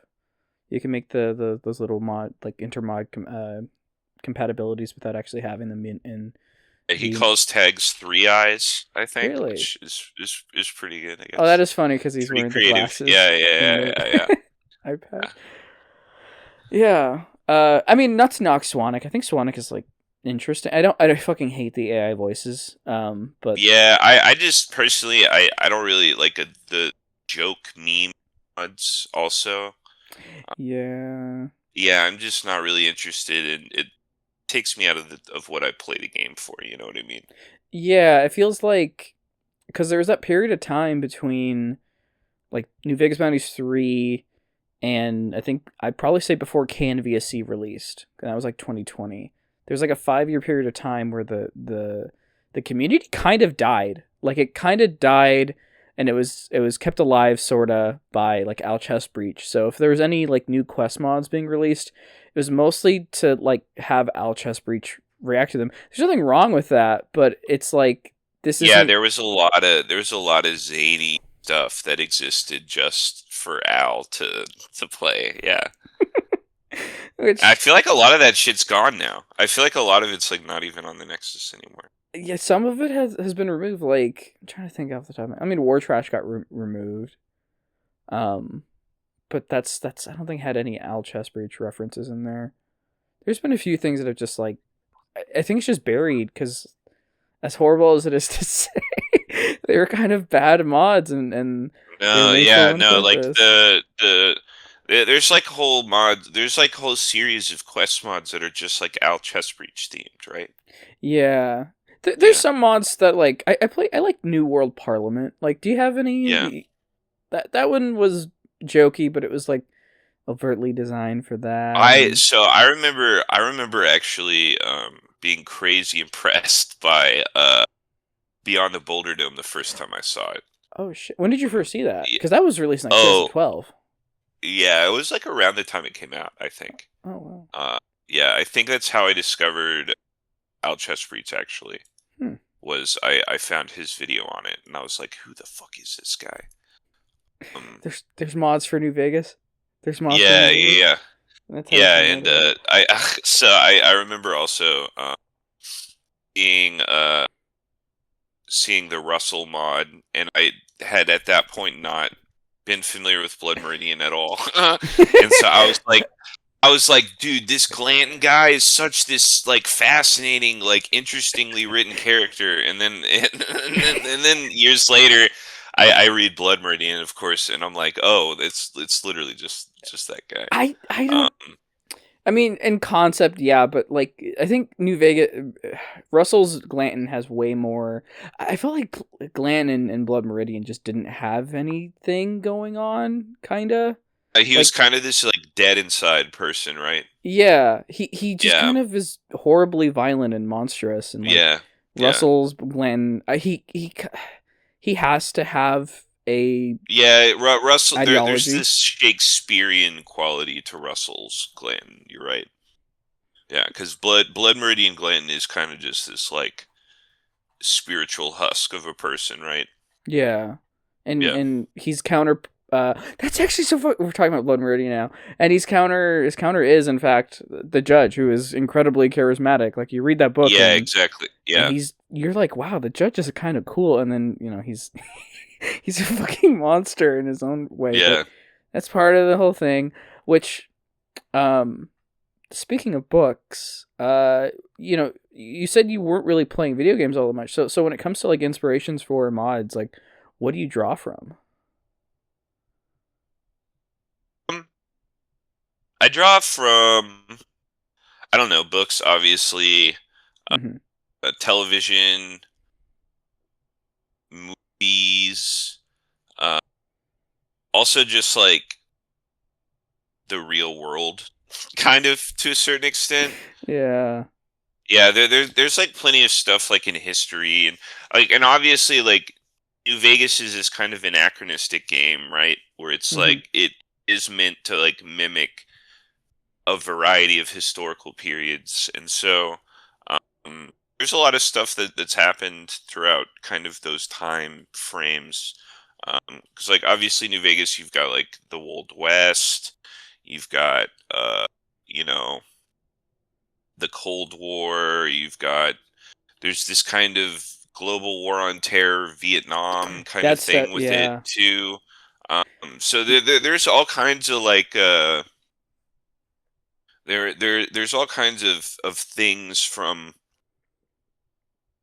You can make the those little mod like intermod compatibilities without actually having them in He the calls tags three eyes, I think, really. which is pretty good, I Oh, that guess. is funny because he's Pretty wearing the creative. Yeah, glasses yeah, in yeah, the yeah, yeah. iPad. Yeah. Yeah. I mean, not to knock Swanwick. I think Swanwick is like interesting. I don't fucking hate the AI voices. But Yeah, I just personally I don't really like the joke meme mods also. Uh, yeah. yeah, I'm just not really interested in it takes me out of what I play the game for, you know what I mean? Yeah, it feels like because there was that period of time between like New Vegas Bounties 3 and I think I'd probably say before KNVSC released. And that was like 2020. There's like a 5 year period of time where the community kind of died. Like it kind of died and it was kept alive sorta by like Al Chess Breach. So if there was any like new quest mods being released, it was mostly to like have Al Chess Breach react to them. There's nothing wrong with that, but it's like this Yeah, isn't there was a lot of zany stuff that existed just for Al to play. Yeah. I which feel like a lot of that shit's gone now. I feel like a lot of it's like not even on the Nexus anymore. yeah, some of it has been removed. Like I'm trying to think off the top. I mean, War Trash got removed. Um, but that's I don't think had any Al Chess Breach references in there. There's been a few things that have just like I think it's just buried because as horrible as it is to say, they were kind of bad mods and they were No, made for yeah, one no, like purpose. there's like whole there's like whole series of quest mods that are just like Al Chess Breach themed, right? Yeah. There's Yeah, some mods that like I like New World Parliament. Like, do you have yeah. any that one was jokey, but it was like overtly designed for that and I remember actually being crazy impressed by Beyond the Boulder Dome the first time I saw it. oh shit. When did you first see that? Yeah. Cuz that was released in like Oh, 2012. yeah, it was like around the time it came out, I think. Oh wow. Uh, yeah, I think that's how I discovered Al Chessbreach actually. Hmm. Was I found his video on it and I was like, who the fuck is this guy? Um, There's mods for New Vegas. There's mods for yeah, New yeah, Vegas. yeah, That's how you yeah, find out and about it. I so I remember also being seeing the Russell mod, and I had at that point not been familiar with Blood Meridian at all, and so I was like, dude, this Glanton guy is such this like fascinating, like interestingly written character, and then and then years later, I read Blood Meridian, of course, and I'm like, oh, it's literally just that guy. I Um, don't. I mean, in concept, yeah, but like I think New Vegas, Russell's Glanton has way more. I felt like Glanton and Blood Meridian just didn't have anything going on, kinda. he was Like, kind of this like dead inside person, right? yeah, he just Yeah, kind of is horribly violent and monstrous, and like yeah, yeah. Russell's Glanton, he has to have a Yeah, Russell. There's ideology. this Shakespearean quality to Russell's Glanton. You're right. Yeah, because Blood Meridian Glanton is kind of just this like spiritual husk of a person, right? Yeah, Yeah, and he's counter. That's actually so fun. We're talking about Blood Meridian now, and he's counter. His counter is in fact the judge, who is incredibly charismatic. Like you read that book, yeah, exactly. and Yeah, you're like, wow, the judge is kind of cool, and then he's he's a fucking monster in his own way, but yeah. that's part of the whole thing. Which, um, speaking of books, you said you weren't really playing video games all that much. So when it comes to like inspirations for mods, like what do you draw from? Um, I draw from I don't know books, obviously, uh, Hmm. television, movies, uh, also just like the real world, kind of to a certain extent. Yeah. Yeah, there's like plenty of stuff like in history and obviously like New Vegas is this kind of anachronistic game, right? Where it's Hmm. like it is meant to like mimic a variety of historical periods, and so there's a lot of stuff that's happened throughout kind of those time frames. Because like obviously New Vegas, you've got like the Old West, you've got you know the Cold War, you've got there's this kind of global war on terror, Vietnam kind of That's thing that. with it Yeah. too. So there's all kinds of like there's all kinds of things from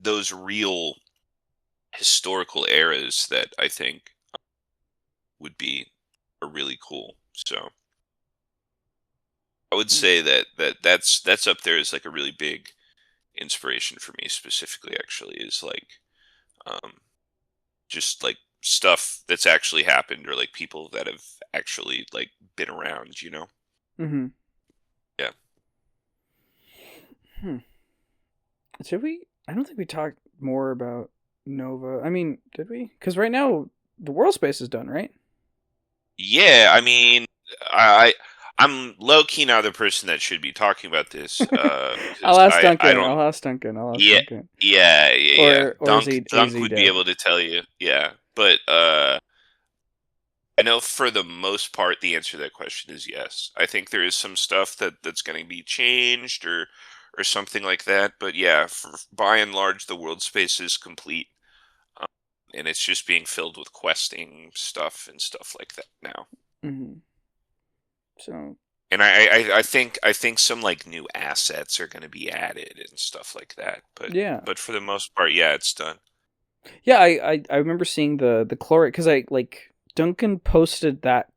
those real historical eras that I think would be are really cool. So I would Hmm. say that's up there as like a really big inspiration for me specifically. Actually, is like um, just like stuff that's actually happened or like people that have actually like been around. Hmm. Yeah. Hmm. Should we? I don't think we talked more about Nova. I mean, did we? Because right now the world space is done, right? Yeah, I mean, I I'm low key now the person that should be talking about this because I'll ask I Duncan. don't. I'll ask Duncan. I'll ask Yeah, Duncan. yeah. Or is Dunk he would be dead? able to tell you. Yeah, but I know for the most part the answer to that question is yes. I think there is some stuff that's going to be changed or something like that. But yeah, by and large, the world space is complete, um, and it's just being filled with questing stuff and stuff like that now. Hmm. So And I think some like new assets are going to be added and stuff like that. yeah, But for the most part, yeah, it's done. yeah. I remember seeing the chloride because I like Duncan posted that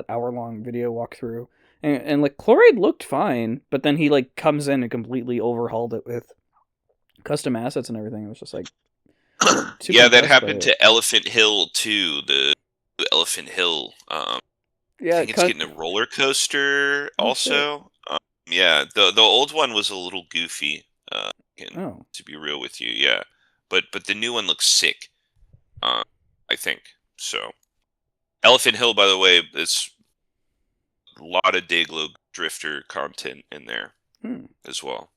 hour long video walkthrough, and like chloride looked fine, but then he like comes in and completely overhauled it with custom assets and everything. I was just like super Yeah, that impressed by happened it. to Elephant Hill too. The Elephant Hill. I Yeah, think it's getting a roller coaster oh shit. also. Yeah, the old one was a little goofy. And Oh. to be real with you, yeah, but the new one looks sick. Uh, I think so. Elephant Hill, by the way, is a lot of Dayglow Drifter content in there Hmm. as well.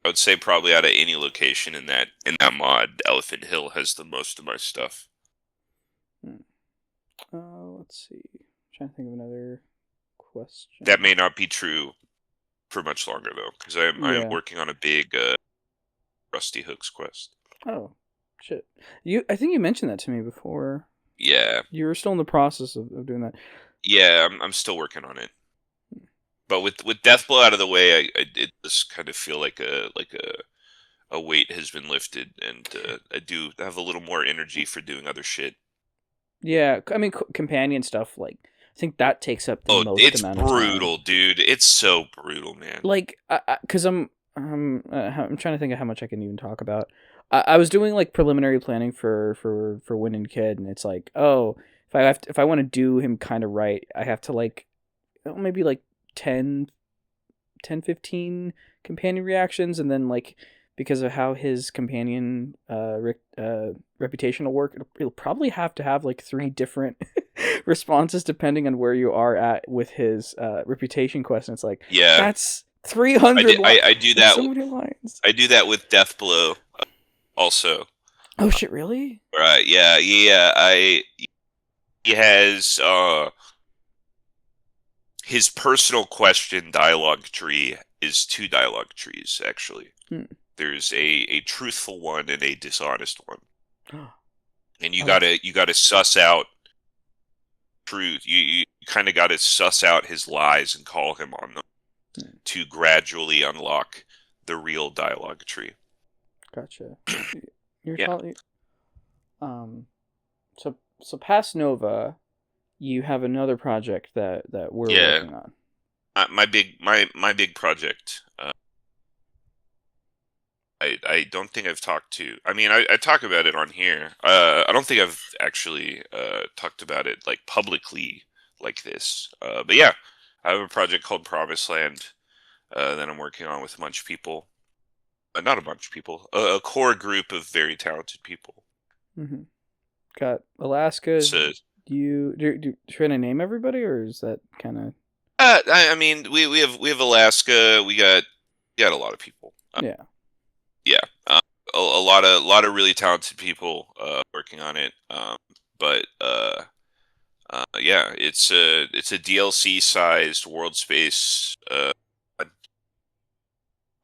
I would say probably out of any location in that mod, Elephant Hill has the most of my stuff. Hmm. Let's see. Trying to think of another That question. may not be true for much longer though, because I am Yeah. working on a big Rusty Hooks quest. Oh, Shit. I think you mentioned that to me before. Yeah, You were still in the process of doing that. yeah, I'm still working on it. But with Deathblow out of the way, I it does kind of feel like a weight has been lifted, and I do have a little more energy for doing other shit. Yeah, I mean, companion stuff, like, I think that takes up the Oh, most it's amount of time. brutal, dude. It's so brutal, man. Like, because I'm trying to think of how much I can even talk about. I was doing like preliminary planning for Wind and Kid, and it's like, oh, if I want to do him kind of right, I have to like, maybe like 10 15 companion reactions, and then like, because of how his companion reputation will work, it'll probably have to have like three different responses depending on where you are at with his reputation question. It's like, Yeah, that's 300 lines. I do That's that. so many lines. I do that with Deathblow also. Oh shit, really? Right? Yeah, yeah. I he has his personal question dialogue tree is two dialogue trees actually. Hmm. There's a truthful one and a dishonest one, and Oh, that's you gotta suss out truth. You kind of gotta suss out his lies and call him on them hmm. to gradually unlock the real dialogue tree. Gotcha. You're Yeah, talking. Um, so past Nova, you have another project that we're yeah. working on. My big project. I don't think I've talked to. I mean, I talk about it on here. I don't think I've actually talked about it like publicly like this. But yeah, I have a project called Promised Land that I'm working on with a bunch of people. Not a bunch of people. A core group of very talented people. Hmm. Got Alaska. So, Trying to name everybody, or is that kind of? I mean, we have Alaska. We got a lot of people. Yeah. Yeah, a lot of really talented people working on it. But yeah, it's a DLC sized world space,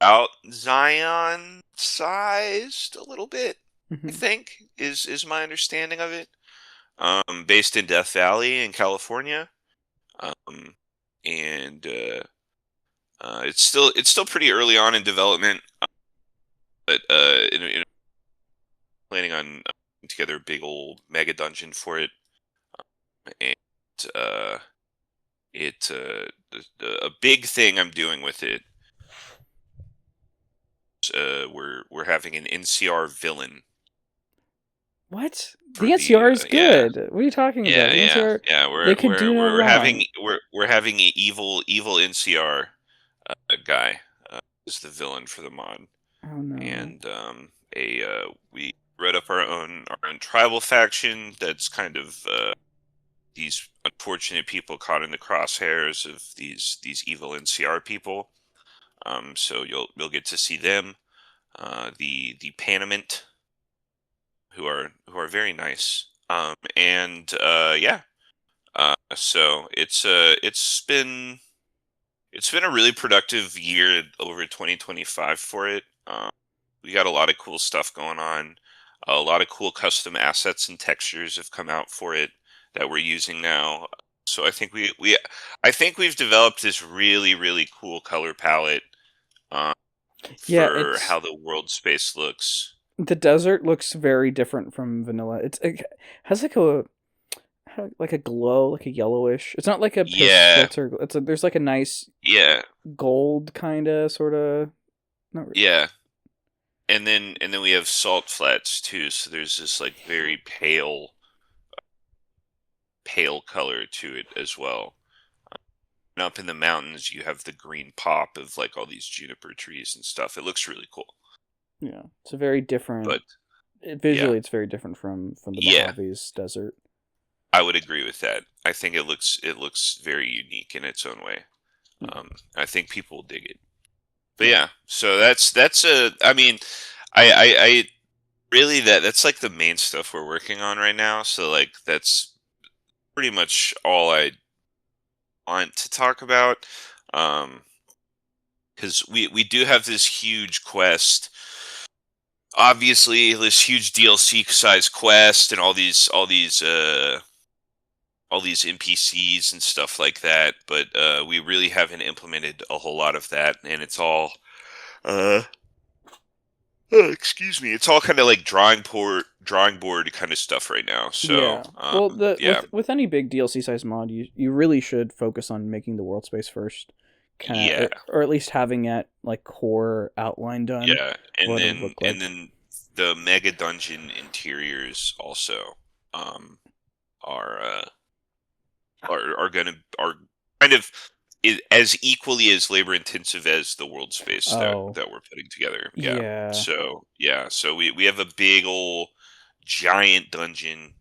about Zion sized a little bit. I Hmm. think is my understanding of it. Based in Death Valley in California. Um, and it's still pretty early on in development, but planning on putting together a big old mega dungeon for it, and uh, a big thing I'm doing with it. We're having an NCR villain What? for The the NCR is yeah, good. What are you talking about? yeah, The yeah, NCR, yeah. they could do no wrong. We're having an evil NCR guy is the villain for the mod, Oh no. and a we wrote up our own tribal faction that's kind of these unfortunate people caught in the crosshairs of these evil NCR people. So you'll get to see them. The Panamint, who are very nice. And yeah. So it's been a really productive year over 2025 for it. We got a lot of cool stuff going on. A lot of cool custom assets and textures have come out for it that we're using now. So I think we've developed this really cool color palette um, Yeah, for it's how the world space looks. the desert looks very different from vanilla. It has like a glow, like a yellowish. It's not like a piss Yeah, filter. There's like a nice yeah, gold kind of sort of. Not re- yeah. And then we have salt flats too. So there's this like very pale color to it as well. And up in the mountains, you have the green pop of like all these juniper trees and stuff. It looks really cool. Yeah, it's a very different. But yeah, Visually, it's very different from the yeah, Mojave's desert. I would agree with that. I think it looks very unique in its own way. Yeah, I think people will dig it. But yeah. yeah, so that's a. I mean, I really that's like the main stuff we're working on right now. So like that's pretty much all I want to talk about. Um, because we do have this huge quest obviously this huge DLC size quest and all these NPCs and stuff like that, but we really haven't implemented a whole lot of that, and it's all uh, excuse me, it's all kind of like drawing board kind of stuff right now. So Yeah. Well, the yeah, with any big DLC size mod, you really should focus on making the world space first, kind of, yeah, or at least having that like core outline done, yeah, what it would look and like. then the mega dungeon interiors also um, are are kind of as equally as labor intensive as the world space Oh, that we're putting together. Yeah. yeah. So yeah, so we have a big old giant dungeon.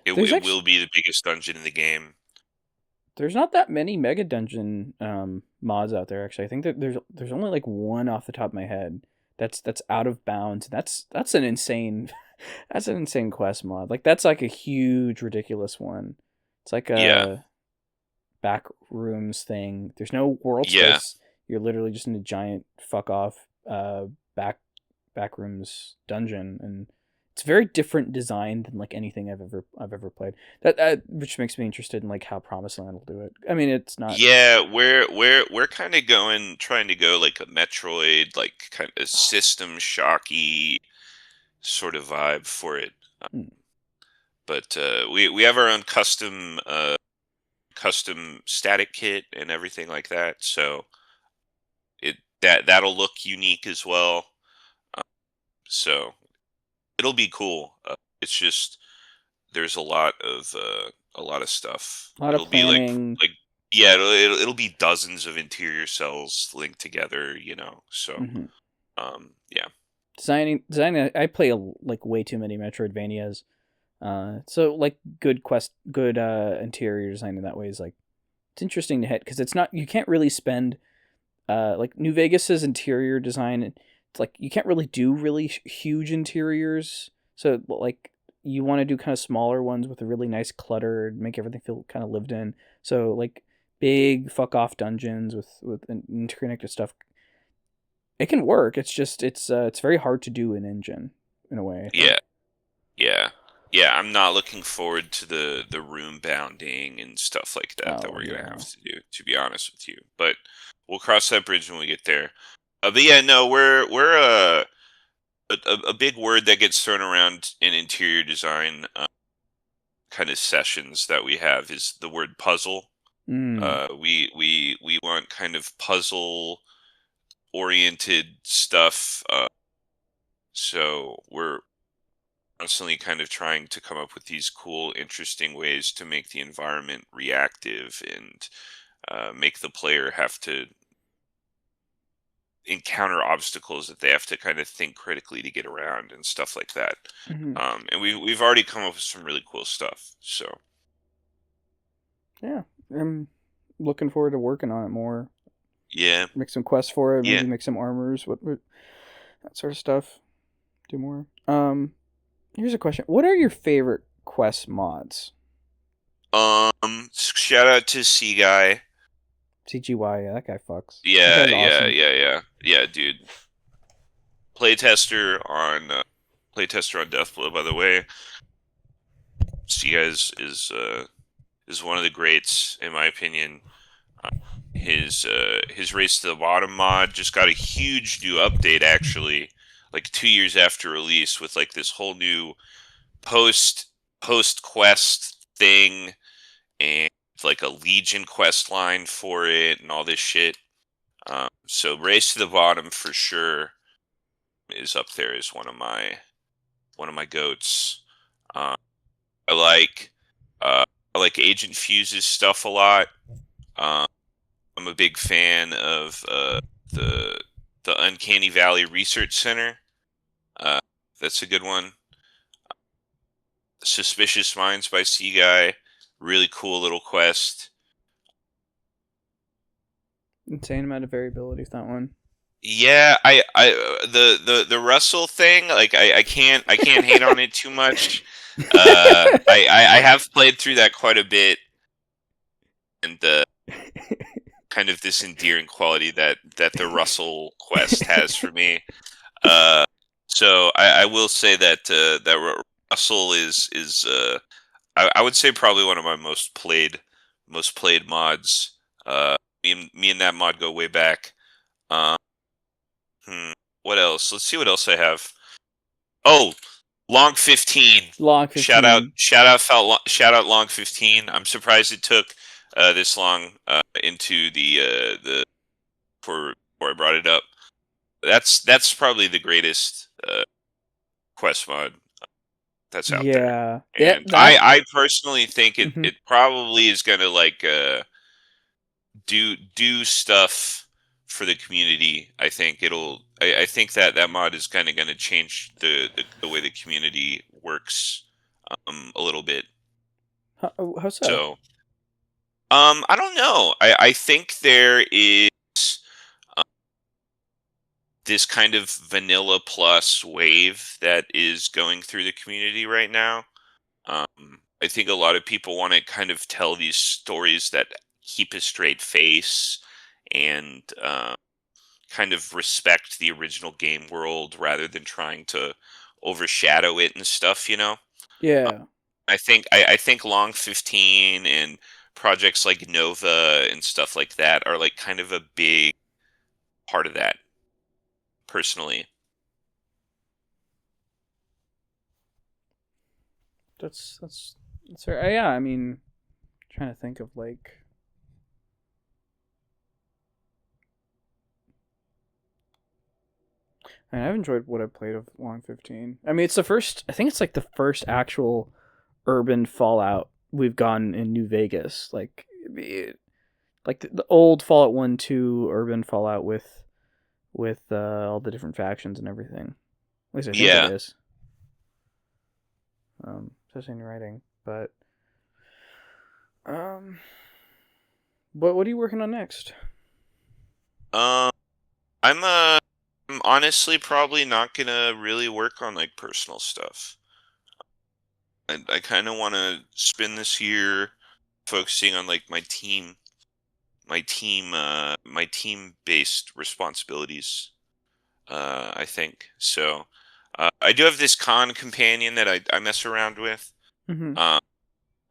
There's It actually will be the biggest dungeon in the game. there's not that many mega dungeon mods out there. Actually, I think that there's only like one off the top of my head that's out of bounds. That's an insane that's an insane quest mod. Like that's like a huge ridiculous one. It's like Yeah. a back rooms thing. There's no world Yeah. space. You're literally just in a giant fuck off back rooms dungeon, and it's very different design than like anything I've ever played. That which makes me interested in like how Promised Land will do it. I mean, it's not. Yeah, we're kind of trying to go like a Metroid, like kind of system shocky sort of vibe for it. Hmm. But we have our own custom static kit and everything like that. So that'll look unique as well. Uh, so it'll be cool. It's just there's a lot of stuff. A lot of It'll be planning. like yeah, it'll be dozens of interior cells linked together. You know, so Hmm. yeah, Designing. I play like way too many Metroidvanias. So like good interior design in that way is like it's interesting to hit because it's not you can't really spend like New Vegas's interior design. It's like you can't really do really huge interiors. So like you want to do kind of smaller ones with a really nice clutter, make everything feel kind of lived in. So like big fuck off dungeons with interconnected stuff. It can work. It's just it's very hard to do in engine in a way. I yeah, think. yeah, yeah. I'm not looking forward to the room bounding and stuff like that that Oh we're gonna have yeah. to do. To be honest with you, but we'll cross that bridge when we get there. But yeah, no, we're a big word that gets thrown around in interior design kind of sessions that we have is the word puzzle. Mm. We want kind of puzzle oriented stuff. So we're constantly kind of trying to come up with these cool, interesting ways to make the environment reactive and make the player have to encounter obstacles that they have to kind of think critically to get around and stuff like that. Hmm. And we've already come up with some really cool stuff. So Yeah. I'm looking forward to working on it more. yeah, Make some quests for it. yeah. Maybe make some armors. What that sort of stuff. Do more. Here's a question. What are your favorite quest mods? Shout out to C Guy. CGY, yeah, that guy fucks. That Yeah, guy's yeah, awesome. yeah, yeah, yeah, dude. Playtester on playtester on Deathblow, by the way. C Guy is one of the greats in my opinion. Uh, his Race to the Bottom mod just got a huge new update actually, like 2 years after release with like this whole new post post quest thing and like a Legion quest line for it and all this shit. So Race to the Bottom for sure is up there as one of my goats. Um, I like I like Agent Fuse's stuff a lot. Um, I'm a big fan of the the Uncanny Valley Research Center. Uh, that's a good one. Suspicious Minds by C Guy, really cool little quest. Insane amount of variability with that one. Yeah, the Russell thing, like I can't hate on it too much. I have played through that quite a bit, and kind of this endearing quality that the Russell quest has for me. Uh, So I will say that Russell is I would say probably one of my most played mods. Me and that mod go way back. Um, hmm, what else? Let's see what else I have. Oh, Long 15. Long 15. Shout out Long 15. I'm surprised it took this long into the before I brought it up. That's probably the greatest quest mod that's out there. Yeah. Yeah, And that I personally think mhm. it probably is gonna like do stuff for the community. I think that that mod is kind of going to change the way the community works a little bit. How so? So I don't know. I think there is um, this kind of vanilla plus wave that is going through the community right now. I think a lot of people want to kind of tell these stories that keep a straight face and kind of respect the original game world rather than trying to overshadow it and stuff, you know? Uh, Yeah. I think Long 15 and projects like Nova and stuff like that are like kind of a big part of that, personally. That's fair. Yeah, I mean, trying to think of like I mean, I've enjoyed what I've played of Long 15. I mean, it's the first I think it's like the first actual urban Fallout we've gotten in New Vegas. Like the old Fallout 1 2 urban Fallout with all the different factions and everything. At least I think it Yeah. is. Especially in writing. But um, what are you working on next? Um, I'm honestly probably not gonna really work on like personal stuff. I kind of want to spend this year focusing on like my team based responsibilities. I think so. I do have this con companion that I mess around with. Mm-hmm. Uh,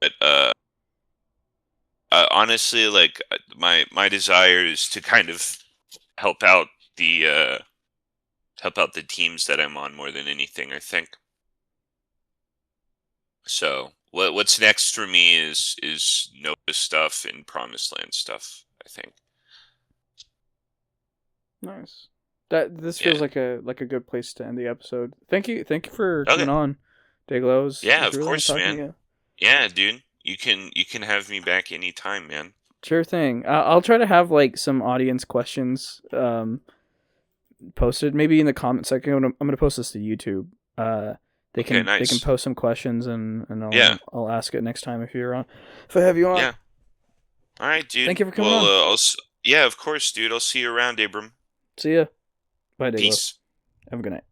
but honestly, like my desire is to kind of help out the uh, help out the teams that I'm on more than anything. I think so. What's next for me is Nova stuff and Promised Land stuff. I think. Nice. That this feels Yeah. like a good place to end the episode. Thank you for coming Okay. on, Dayglow. It Yeah, was of really nice course, talking to man. you. Yeah, dude. You can have me back anytime, man. Sure thing. I'll try to have like some audience questions posted, maybe in the comment section. I'm gonna post this to YouTube. Okay, They can nice. post some questions and Yeah. I'll ask it next time if you're on. If I have you on. Yeah. All right, Thank dude. you for coming Well, on. yeah, of course, dude. I'll see you around, Abram. See ya. Bye, Dayglow. Peace. Have a good night.